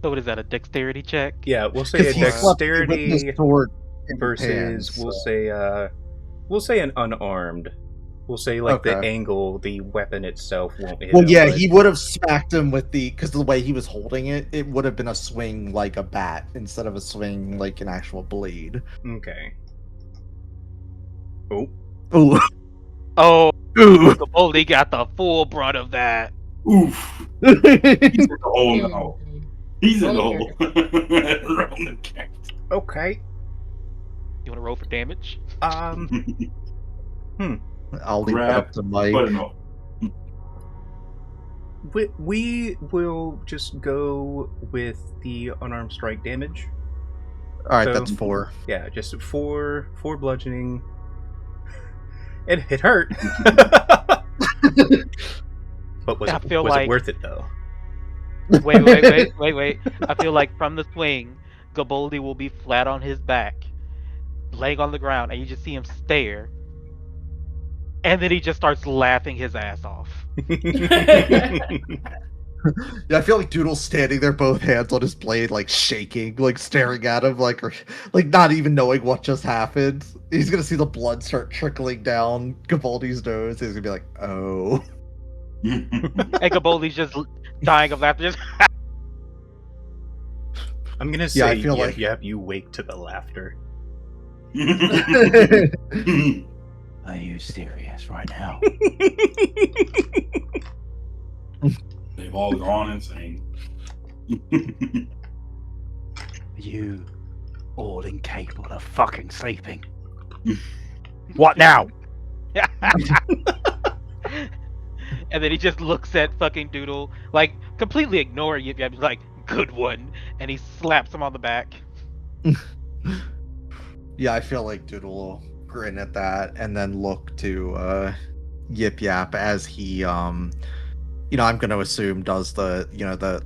so what is that, a dexterity check? Yeah, we'll say a 'Cause he slept with dexterity his sword in his versus hands, we'll so- say an unarmed. We'll say like the Okay. angle, the weapon itself won't hit Well, him, yeah, but- he would have smacked him with because the way he was holding it, it would have been a swing like a bat instead of a swing like an actual blade. Okay. Oh. Ooh. Oh, Ooh. Capaldi got the full brunt of that. Oof. He's in the hole now. He's in the Roll hole. Round the cat. Okay. You want to roll for damage? I'll leave that up to Mike. But no. We will just go with the unarmed strike damage. All right, So- that's 4. Yeah, just four bludgeoning. It hurt. But was I it feel was like- it worth it though? Wait. I feel like from the swing, Gabaldi will be flat on his back, laying on the ground, and you just see him stare. And then he just starts laughing his ass off. Yeah, I feel like Doodle's standing there, both hands on his blade, like shaking, like staring at him, like not even knowing what just happened. He's gonna see the blood start trickling down Gabaldi's nose. He's gonna be like, "Oh." And Gabaldi's just dying of laughter. Just I'm gonna Yeah, I say feel yep, like- yep, you wake to the laughter. Are you serious right now? They've all gone insane. Are you all incapable of fucking sleeping? What now? and then he just looks at fucking Doodle, like completely ignoring you. He's like, "Good one," and he slaps him on the back. Yeah, I feel like Doodle will grin at that and then look to Yip Yap as he I'm gonna assume does the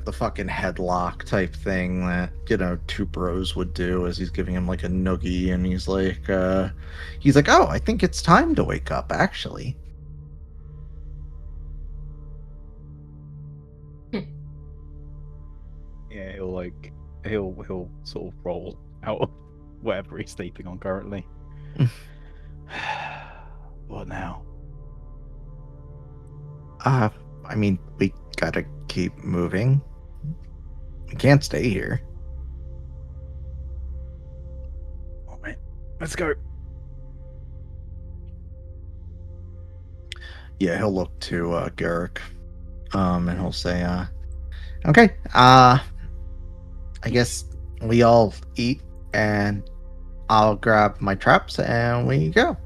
the fucking headlock type thing that two bros would do as he's giving him like a noogie, and he's like, "Oh, I think it's time to wake up actually." Yeah, he'll sort of roll out of whatever he's sleeping on currently. What now? I mean, we gotta keep moving. We can't stay here. All right, let's go. Yeah, he'll look to Garrick, and he'll say, "Okay, I guess we all eat, and I'll grab my traps, and we go."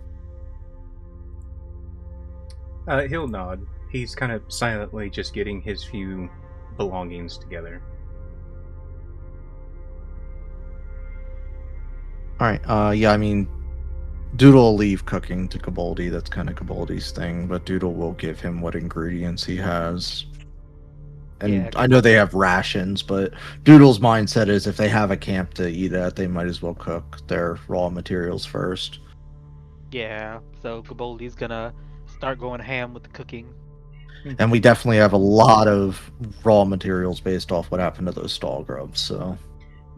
He'll nod. he's kind of silently just getting his few belongings together. Alright, yeah, I mean, Doodle will leave cooking to Gaboldi. That's kind of Gaboldi's thing, but Doodle will give him what ingredients he has. And Yeah, I know they have rations, but Doodle's mindset is if they have a camp to eat at, they might as well cook their raw materials first. Yeah, so Gaboldi's gonna start going ham with the cooking. And we definitely have a lot of raw materials based off what happened to those stall grubs, so...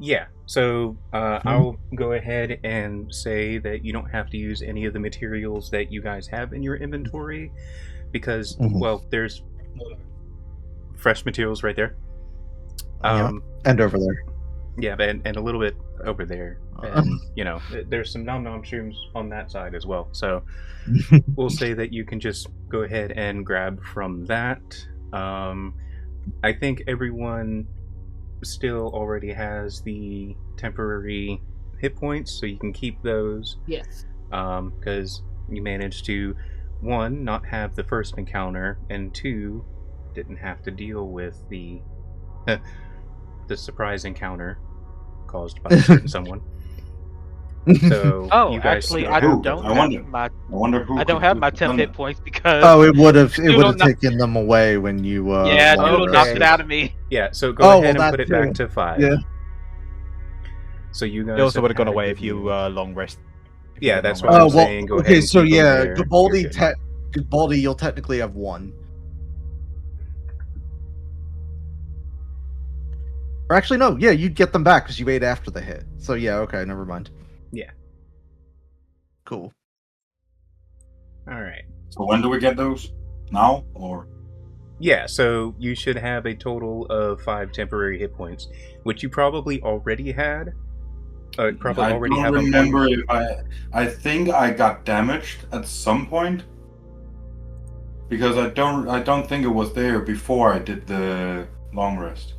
Yeah, so I'll go ahead and say that you don't have to use any of the materials that you guys have in your inventory because, well, there's fresh materials right there. And over there. Yeah, and a little bit over there. And, you know, there's some nom nom shrooms on that side as well. So we'll say that you can just go ahead and grab from that. I think everyone still already has the temporary hit points, so you can keep those. Yes. Because you managed to, one, not have the first encounter, and two, didn't have to deal with the the surprise encounter caused by a certain someone. So Oh, you guys actually, still- I Who? don't I have wonder. my I wonder who. I don't could have my done 10 that. hit points because Oh, it would have Doodle knocked- taken them away when you yeah, long Doodle okay. knocked rested. it out of me. Yeah, so go Oh, ahead well, and put that it back too. to 5. Yeah. So you guys It also have would have gone had a away good if you meal. long rest. If Yeah, you that's long what rest. I'm Oh, well, saying. Go ahead okay, and so keep them yeah, there. You're Gaboldi, good. Gaboldi, you'll technically have 1. Or actually, no, yeah, you'd get them back because you ate after the hit. So yeah, okay, never mind. Yeah. Cool. All right. So when do we get those? Now or? Yeah, so you should have a total of 5 temporary hit points, which you probably already had. Probably I already don't have them. remember if I think I got damaged at some point because I don't think it was there before I did the long rest.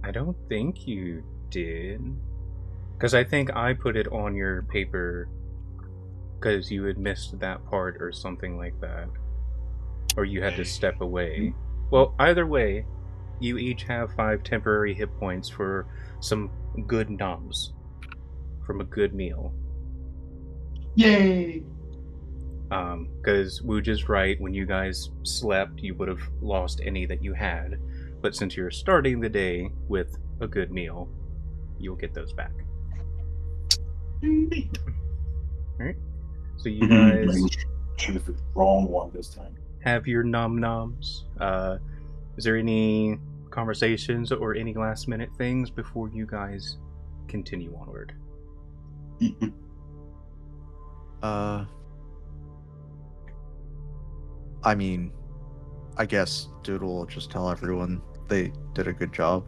I don't think you did. Because I think I put it on your paper because you had missed that part or something like that. Or you had to step away. Well, either way, you each have 5 temporary hit points for some good noms from a good meal. Yay! Because Wooge is right, when you guys slept, you would have lost any that you had. But since you're starting the day with a good meal, you'll get those back. Alright. So you guys Choose the wrong one this time. have your nom noms. Is there any conversations or any last minute things before you guys continue onward? I mean, I guess Doodle will just tell everyone they did a good job.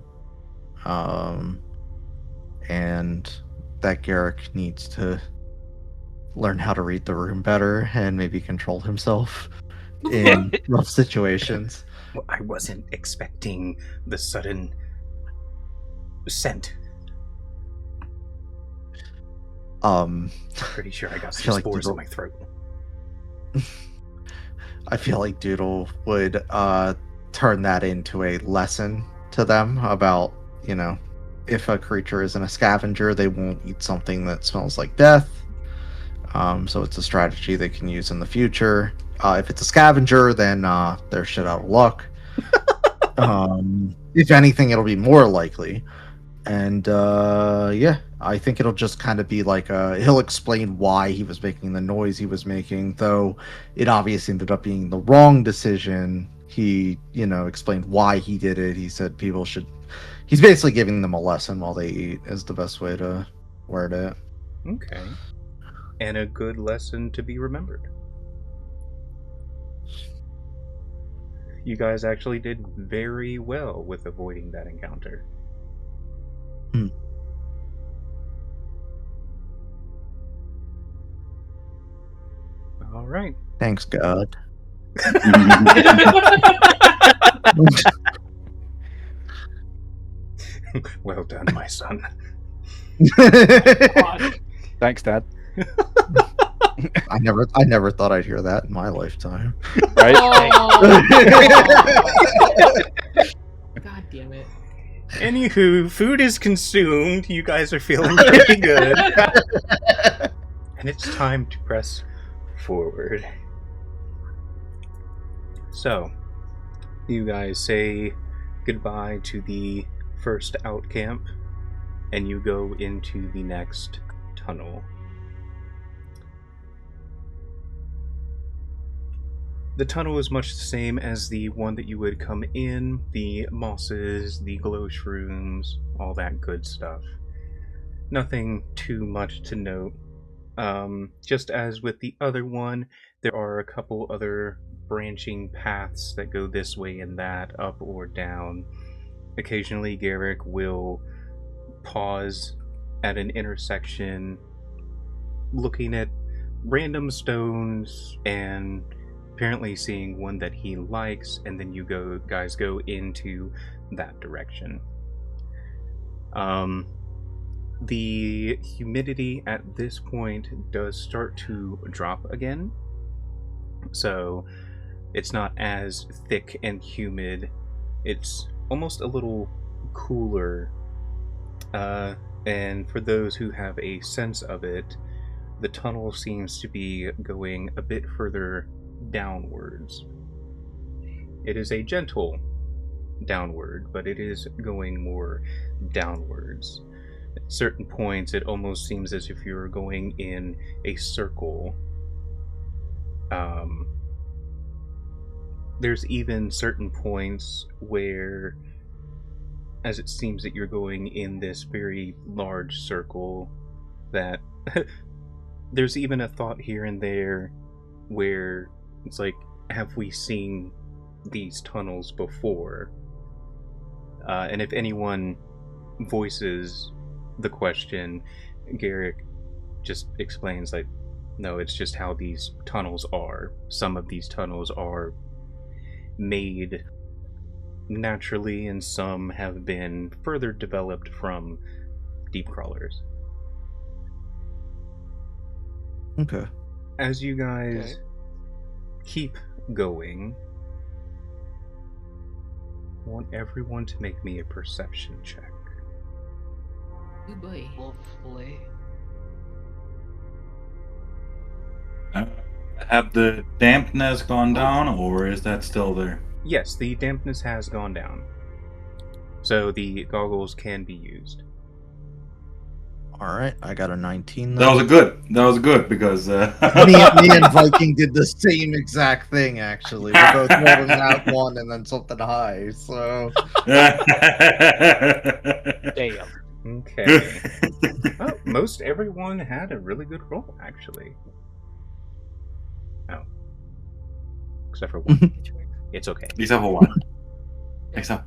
And that Garrick needs to learn how to read the room better and maybe control himself in rough situations. Well, I wasn't expecting the sudden scent. Pretty sure I got feel some like spores in Doodle- my throat. I feel like Doodle would turn that into a lesson to them about, you know, if a creature isn't a scavenger, they won't eat something that smells like death. So it's a strategy they can use in the future. If it's a scavenger, then they're shit out of luck. If anything, it'll be more likely. And yeah, I think it'll just kind of be like he'll explain why he was making the noise he was making, though it obviously ended up being the wrong decision. He, you know, explained why he did it. He said people should. He's basically giving them a lesson while they eat, is the best way to word it. Okay. And a good lesson to be remembered. You guys actually did very well with avoiding that encounter. All right. Thanks, God. Well done, my son. Thanks, Dad. I never thought I'd hear that in my lifetime. Right? Oh, God damn it. Anywho, food is consumed. You guys are feeling pretty good. And it's time to press forward. So, you guys say goodbye to the first out camp, and you go into the next tunnel. The tunnel is much the same as the one that you would come in, the mosses, the glow shrooms, all that good stuff. Nothing too much to note. Just as with the other one, there are a couple other branching paths that go this way and that, up or down. Occasionally, Garrick will pause at an intersection, looking at random stones and apparently seeing one that he likes, and then you guys go into that direction. The humidity at this point does start to drop again, so it's not as thick and humid. It's almost a little cooler, and for those who have a sense of it, the tunnel seems to be going a bit further downwards. It is a gentle downward, but it is going more downwards. At certain points, it almost seems as if you're going in a circle. There's even certain points where, as it seems that you're going in this very large circle, that there's even a thought here and there where it's like, have we seen these tunnels before? And if anyone voices the question, Garrick just explains, like, no, it's just how these tunnels are. Some of these tunnels are made naturally, and some have been further developed from deep crawlers. Okay. As you guys keep going, I want everyone to make me a perception check. Oh boy. Hopefully. Have the dampness gone down, or is that still there? Yes, the dampness has gone down, so the goggles can be used. All right, I got a 19. That was good because me and Viking did the same exact thing. Actually, we both rolled an out one and then something high. So Damn. Okay. Oh, most everyone had a really good roll, actually. Oh. Except for one. It's okay. Except for one. Except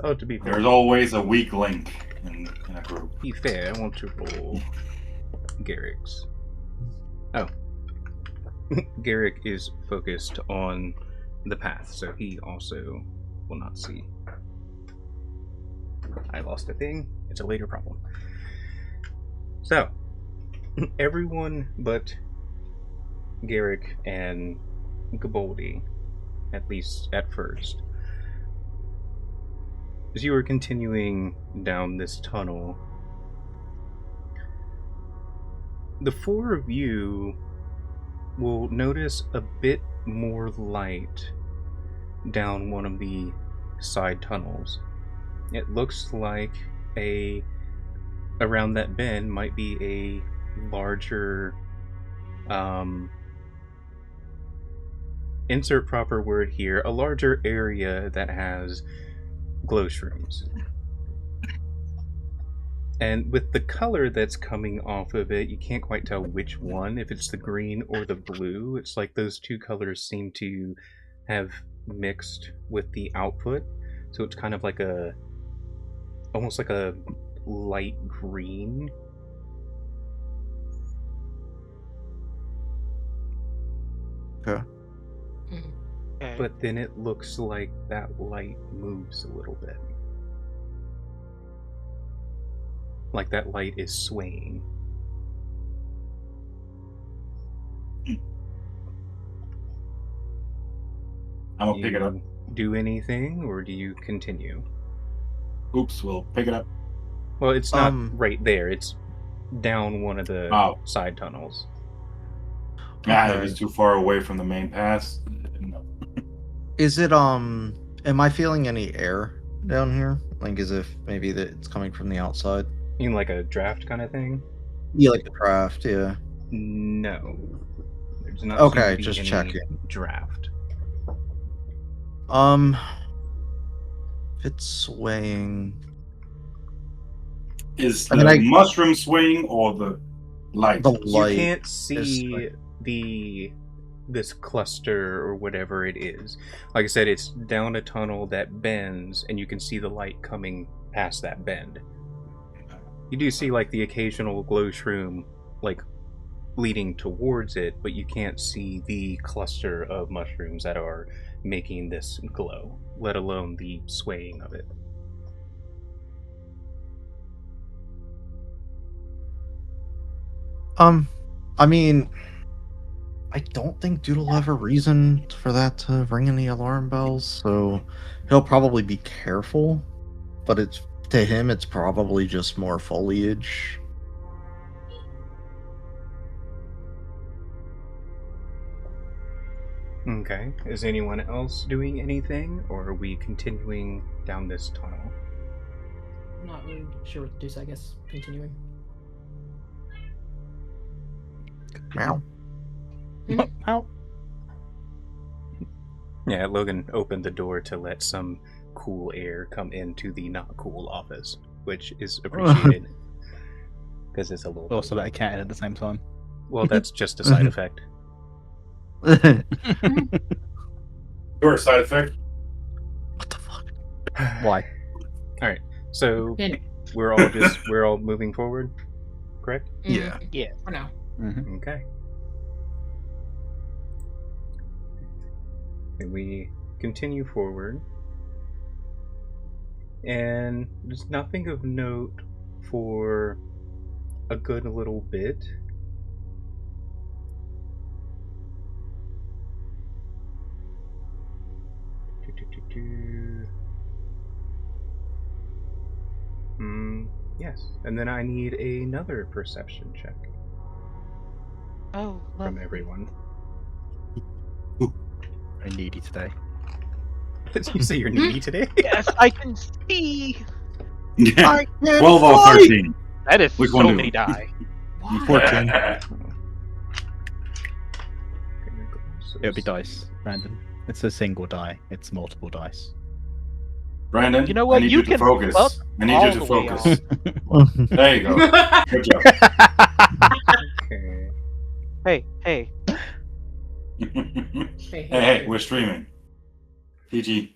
Oh, to be fair, there's always a weak link in a group. I want to roll Garrick's. Oh. Garrick is focused on the path, so he also will not see. I lost a thing. It's a later problem. So, everyone but Garrick and Gaboldi, at least at first, as you are continuing down this tunnel, the four of you will notice a bit more light down one of the side tunnels. It looks like around that bend might be a larger, insert proper word here, a larger area that has glow shrooms. And with the color that's coming off of it, you can't quite tell which one, if it's the green or the blue. It's like those two colors seem to have mixed with the output. So it's kind of like almost like a light green. okay. Okay. But then it looks like that light moves a little bit. Like that light is swaying. I'm gonna pick it up. Do anything, or do you continue? Oops, we'll pick it up. Well, it's not right there. It's down one of the Oh. side tunnels. It was too far away from the main pass. No. Is it am I feeling any air down here? Like as if maybe that it's coming from the outside? You mean like a draft kind of thing? Yeah, like the craft, yeah. No. There's not Okay, seem to be just any checking. draft. If it's swaying. Is I the mean, mushroom swaying or the light? The You light. can't is see this cluster or whatever it is. Like I said, it's down a tunnel that bends, and you can see the light coming past that bend. You do see like the occasional glow shroom like leading towards it, but you can't see the cluster of mushrooms that are making this glow, let alone the swaying of it. I mean, I don't think Doodle will have a reason for that to ring any alarm bells, so he'll probably be careful. But to him, it's probably just more foliage. Okay. Is anyone else doing anything, or are we continuing down this tunnel? I'm not really sure what to do, so I guess continuing. Meow. Ow. Yeah, Logan opened the door to let some cool air come into the not cool office, which is appreciated. Because it's a little... Also let a cat in at the same time. Well, that's just a side effect. Your side effect. What the fuck? Why? Alright, so And, we're all moving forward, correct? Yeah. Yeah. For now. Mm-hmm. Okay. And we continue forward. And there's nothing of note for a good little bit. Yes. And then I need another perception check Oh, from everyone. I needy today. Did you say you're needy today? yes, I can see. Yeah. I can 12 or fly! 13. That is Which so one do many you- die. 14. It'll be dice, random. It's a single die. It's multiple dice. Brandon, You know what? I need You you to can focus. fuck I need all you to the way focus. off. There you go. Good job. Okay. Hey, Hey, we're streaming. PG.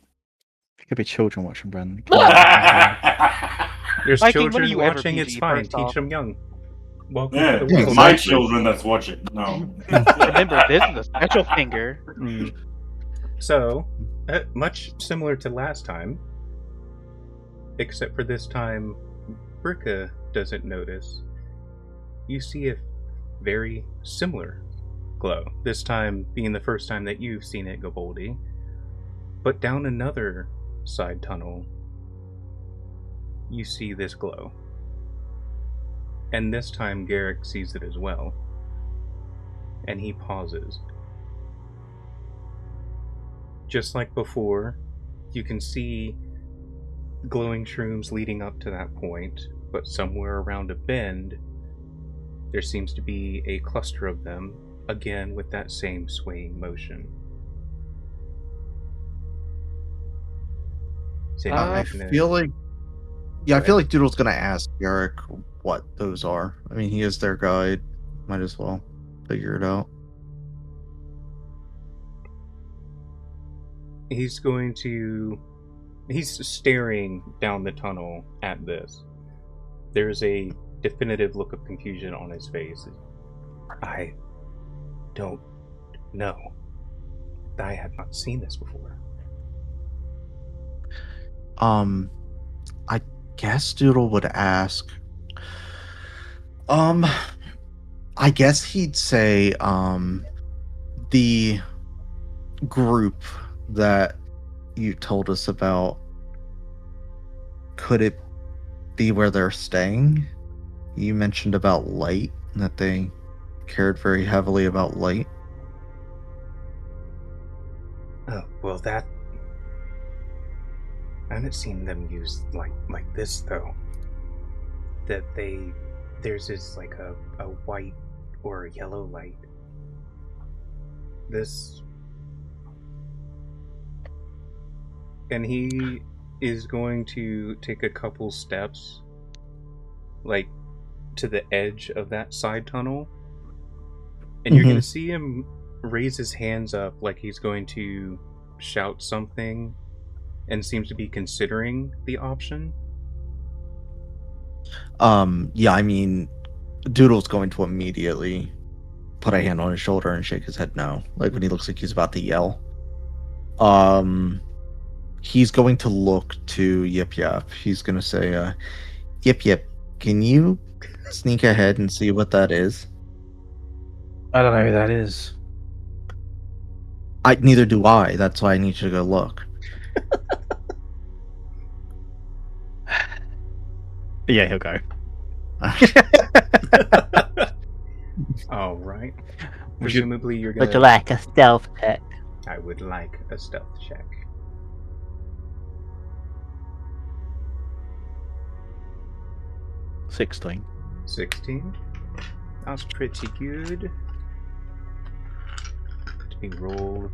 Could be children watching Brandon. There's Mikey, when are children you ever watching, it's PG, fine. first Teach off? them young. Welcome Yeah, to the Yeah, world. it's my exactly. children that's watching. No. remember, this is a special finger. So, much similar to last time, except for this time, Bricka doesn't notice. You see a very similar glow. This time being the first time that you've seen it, Gaboldi. But down another side tunnel, you see this glow. And this time Garrick sees it as well. And he pauses. Just like before, you can see glowing shrooms leading up to that point, but somewhere around a bend, there seems to be a cluster of them, again with that same swaying motion. Is anyone I gonna- feel like, I feel like Doodle's gonna ask Garrick what those are. I mean, he is their guide. Might as well figure it out. He's staring down the tunnel at this. There's a definitive look of confusion on his face. I don't know. I have not seen this before. I guess Doodle would ask. I guess he'd say, the group that you told us about, could it be where they're staying? You mentioned about light, that they cared very heavily about light. Oh, well, that... I haven't seen them use like this, though. That there's this, like, a white or a yellow light. This... And he is going to take a couple steps, like, to the edge of that side tunnel. And you're going to see him raise his hands up like he's going to shout something, and seems to be considering the option. Yeah, I mean, Doodle's going to immediately put a hand on his shoulder and shake his head no, like when he looks like he's about to yell. He's going to look to Yip Yap. He's going to say, Yip Yip, can you sneak ahead and see what that is? I don't know who that is. Neither do I. That's why I need you to go look. Yeah, he'll go. All right. Presumably, you're Would you gonna. like a stealth check? I would like a stealth check. — 16. 16. That's pretty good. To be rolled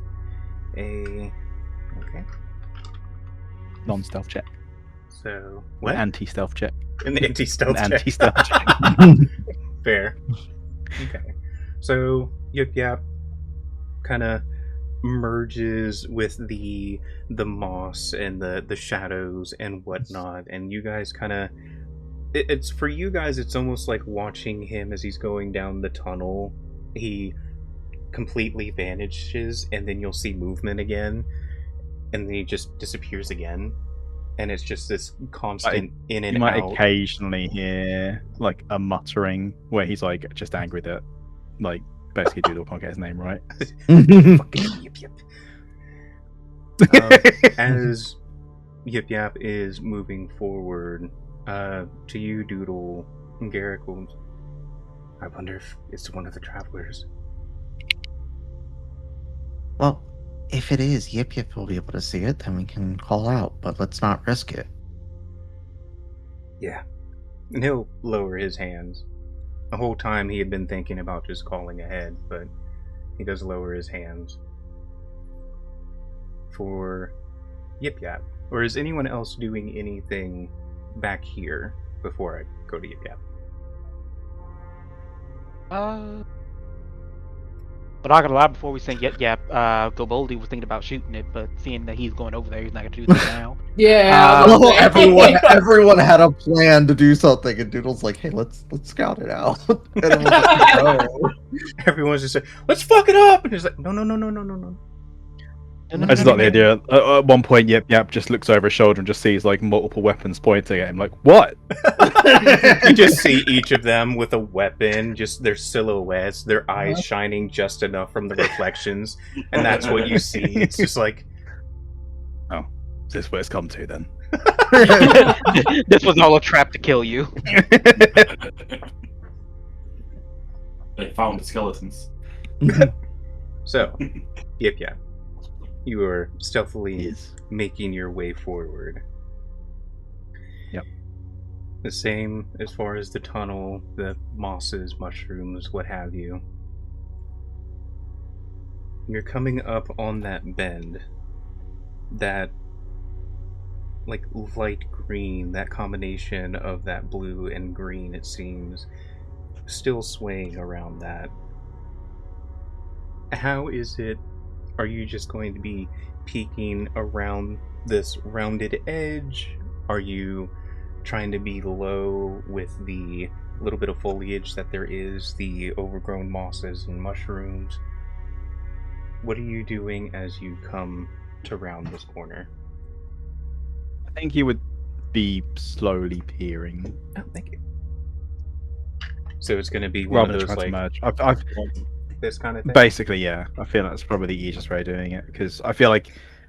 a. Okay. Non-stealth check. So An what? anti-stealth check. An anti-stealth An check. anti-stealth check. Fair. Okay. So Yip Yap kind of merges with the moss and the shadows and whatnot, and you guys kind of it's for you guys, it's almost like watching him as he's going down the tunnel. He completely vanishes, and then you'll see movement again, and then he just disappears again, and it's just this constant in and You might out. occasionally hear like a muttering where he's like just angry that like basically Doodle can't get his name right. Fucking Yip Yip. As Yip Yap is moving forward, to you, Doodle, Garrick, I wonder if it's one of the travelers. Well, if it is, Yip Yip will be able to see it, then we can call out, but let's not risk it. Yeah. And he'll lower his hands. The whole time he had been thinking about just calling ahead, but he does lower his hands. For Yip Yap. Or is anyone else doing anything back here before I go to Yip Yap? But not gonna lie, before we sing Yip Yap, Goboldi was thinking about shooting it, but seeing that he's going over there, he's not gonna do that now. Yeah. Well, everyone had a plan to do something, and Doodle's like, "Hey, let's scout it out." And everyone's like, "No." Everyone's just like, let's fuck it up! And he's like, no. That's not the idea. At one point, Yip Yap just looks over his shoulder and just sees like multiple weapons pointing at him. Like, what? You just see each of them with a weapon, just their silhouettes, their eyes shining just enough from the reflections, and that's what you see. It's just like, Oh, is this what it's come to then? This was all a trap to kill you. They found the skeletons. so, Yip Yap. You are stealthily making your way forward. Yep. The same as far as the tunnel, the mosses, mushrooms, what have you. You're coming up on that bend. That, like, light green, that combination of that blue and green, it seems, still swaying around that. How is it? Are you just going to be peeking around this rounded edge? Are you trying to be low with the little bit of foliage that there is, the overgrown mosses and mushrooms? What are you doing as you come to round this corner? I think he would be slowly peering. Oh, thank you. So it's going to be one Rather of than those, trying like, to merge. this kind of thing? Basically, yeah. I feel that's probably the easiest way of doing it, because I feel like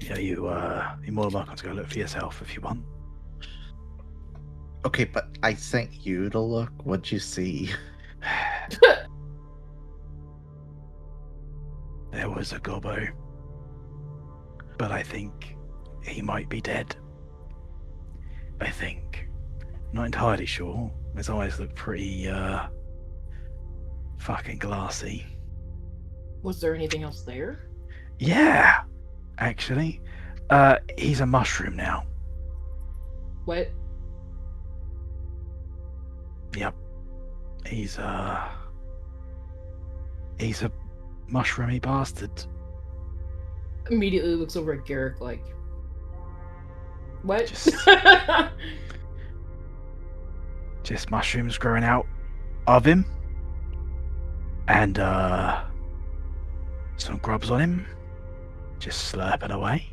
Yeah, you're more than welcome to go look for yourself if you want. Okay, but I sent you to look. What'd you see? There was a gobbo, but I think he might be dead. I think. Not entirely sure. His eyes look pretty, fucking glassy. Was there anything else there? Yeah, actually. He's a mushroom now. What? Yep. He's a mushroomy bastard. Immediately looks over at Garrick like, what? Just mushrooms growing out of him. And, some grubs on him. Just slurping away.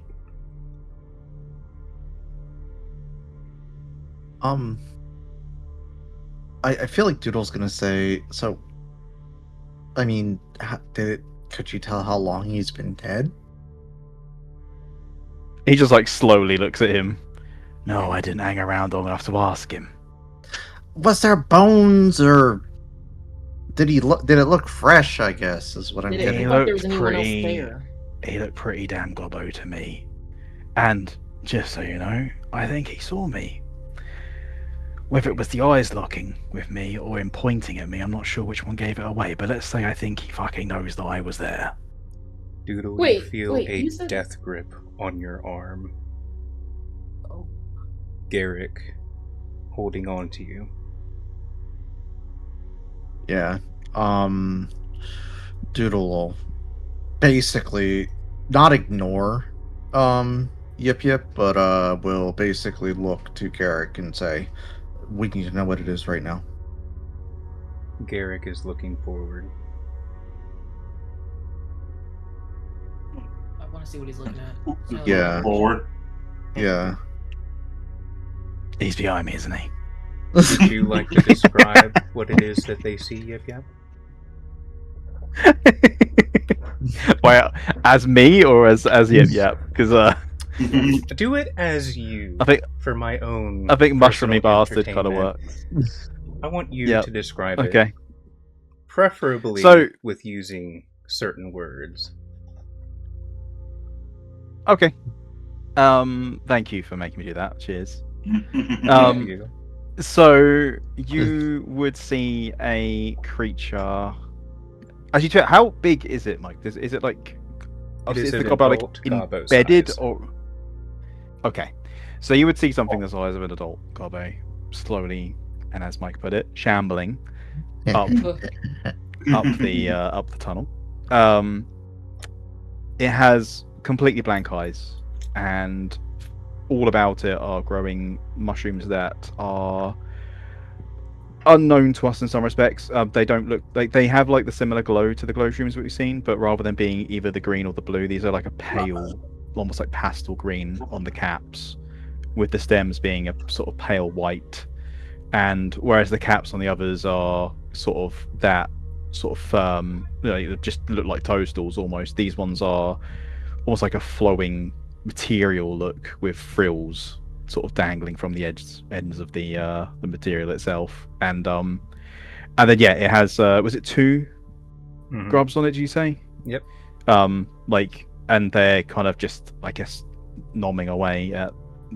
I feel like Doodle's gonna say, so, I mean, could you tell how long he's been dead? He just like slowly looks at him. No, I didn't hang around long enough to ask him. Was there bones, or did it look fresh, I guess, is what I'm Did it getting look at. like there was anyone else pretty- there? He looked pretty damn gobbo to me. And, just so you know, I think he saw me. Whether it was the eyes locking with me or him pointing at me, I'm not sure which one gave it away, but let's say I think he fucking knows that I was there. Doodle, Wait, you feel wait, a you said- death grip on your arm. Oh. Garrick holding on to you. Yeah. Doodle will basically not ignore Yip Yip, but will basically look to Garrick and say, we need to know what it is right now. Garrick is looking forward. I want to see what he's looking at. Yeah. Forward. Yeah. He's behind me, isn't he? Would you like to describe what it is that they see, Yip Yap? Well, as me or as Yip Yap? Because Do it as you. I think for my own. mushroomy personal bastard kind of entertainment. works. I want you Yep. to describe it. Okay. Preferably So- with using certain words. Okay. Thank you for making me do that. Cheers. Thank you. So you would see a creature. Actually, how big is it, Mike? Is it like? Obviously, is is an the gobbo like adult gobbo embedded size. or? Okay, so you would see something the size of an adult gobbo, slowly, and as Mike put it, shambling up the tunnel. It has completely blank eyes, and all about it are growing mushrooms that are unknown to us in some respects. They don't look like they have like the similar glow to the glow shrooms that we've seen, but rather than being either the green or the blue, these are like a pale, almost like pastel green on the caps, with the stems being a sort of pale white. And whereas the caps on the others are sort of that sort of firm, just look like toadstools almost. These ones are almost like a flowing material look with frills sort of dangling from the ends of the material itself. And then yeah, it has was it 2 Mhm. grubs on it, did you say? Yep. And they're kind of just, I guess, nomming away at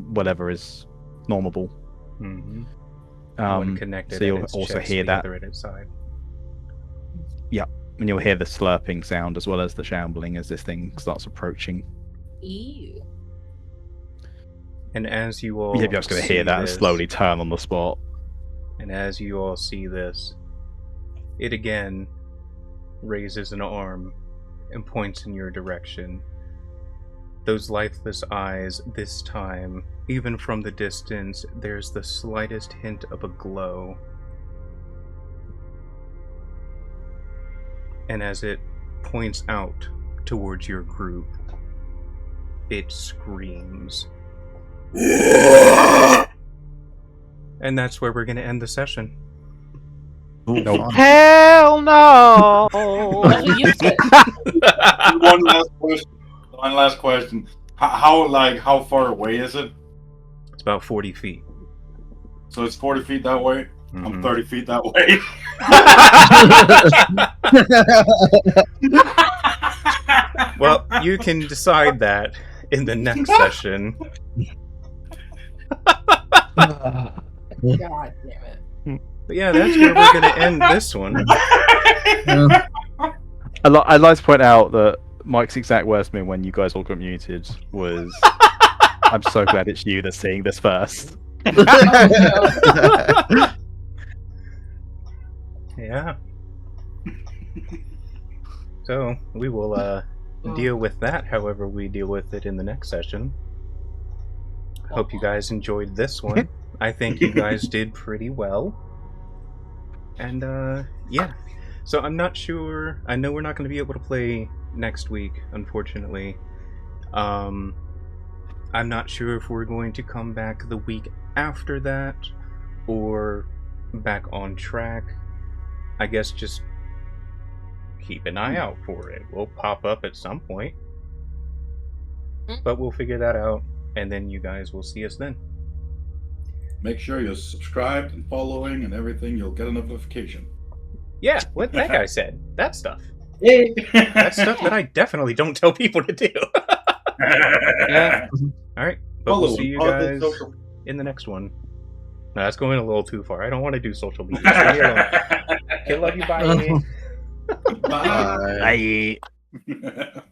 whatever is normable. Mm-hmm. Um, One connected so you'll at its also chest, hear the that. other at its side. And you'll hear the slurping sound as well as the shambling as this thing starts approaching. Ew. And as you all You're just going to hear see that and this, slowly turn on the spot. And as you all see this, it again raises an arm and points in your direction. Those lifeless eyes, this time, even from the distance, there's the slightest hint of a glow. And as it points out towards your group, it screams. And that's where we're going to end the session. Nope. Hell no! That's what you said. One last question. How far away is it? It's about 40 feet. So it's 40 feet that way. Mhm. I'm 30 feet that way. Well, you can decide that in the next session. God damn it. But yeah, that's where we're going to end this one. I'd like to point out that Mike's exact words to me when you guys all got muted was, "I'm so glad it's you that's seeing this first." Yeah. So we will deal with that however we deal with it in the next session. Hope you guys enjoyed this one. I think you guys did pretty well. And yeah. So I'm not sure. I know we're not going to be able to play next week, unfortunately. I'm not sure if we're going to come back the week after that or back on track. I guess just keep an eye out for it. We'll pop up at some point. But we'll figure that out, and then you guys will see us then. Make sure you're subscribed and following and everything. You'll get a notification. Yeah, what that guy said. That stuff. Hey. That's stuff that I definitely don't tell people to do. Yeah. Alright, but we'll see you guys in the next one. No, that's going a little too far. I don't want to do social media. So leave me alone. Okay, love you, bye. Bye. Bye.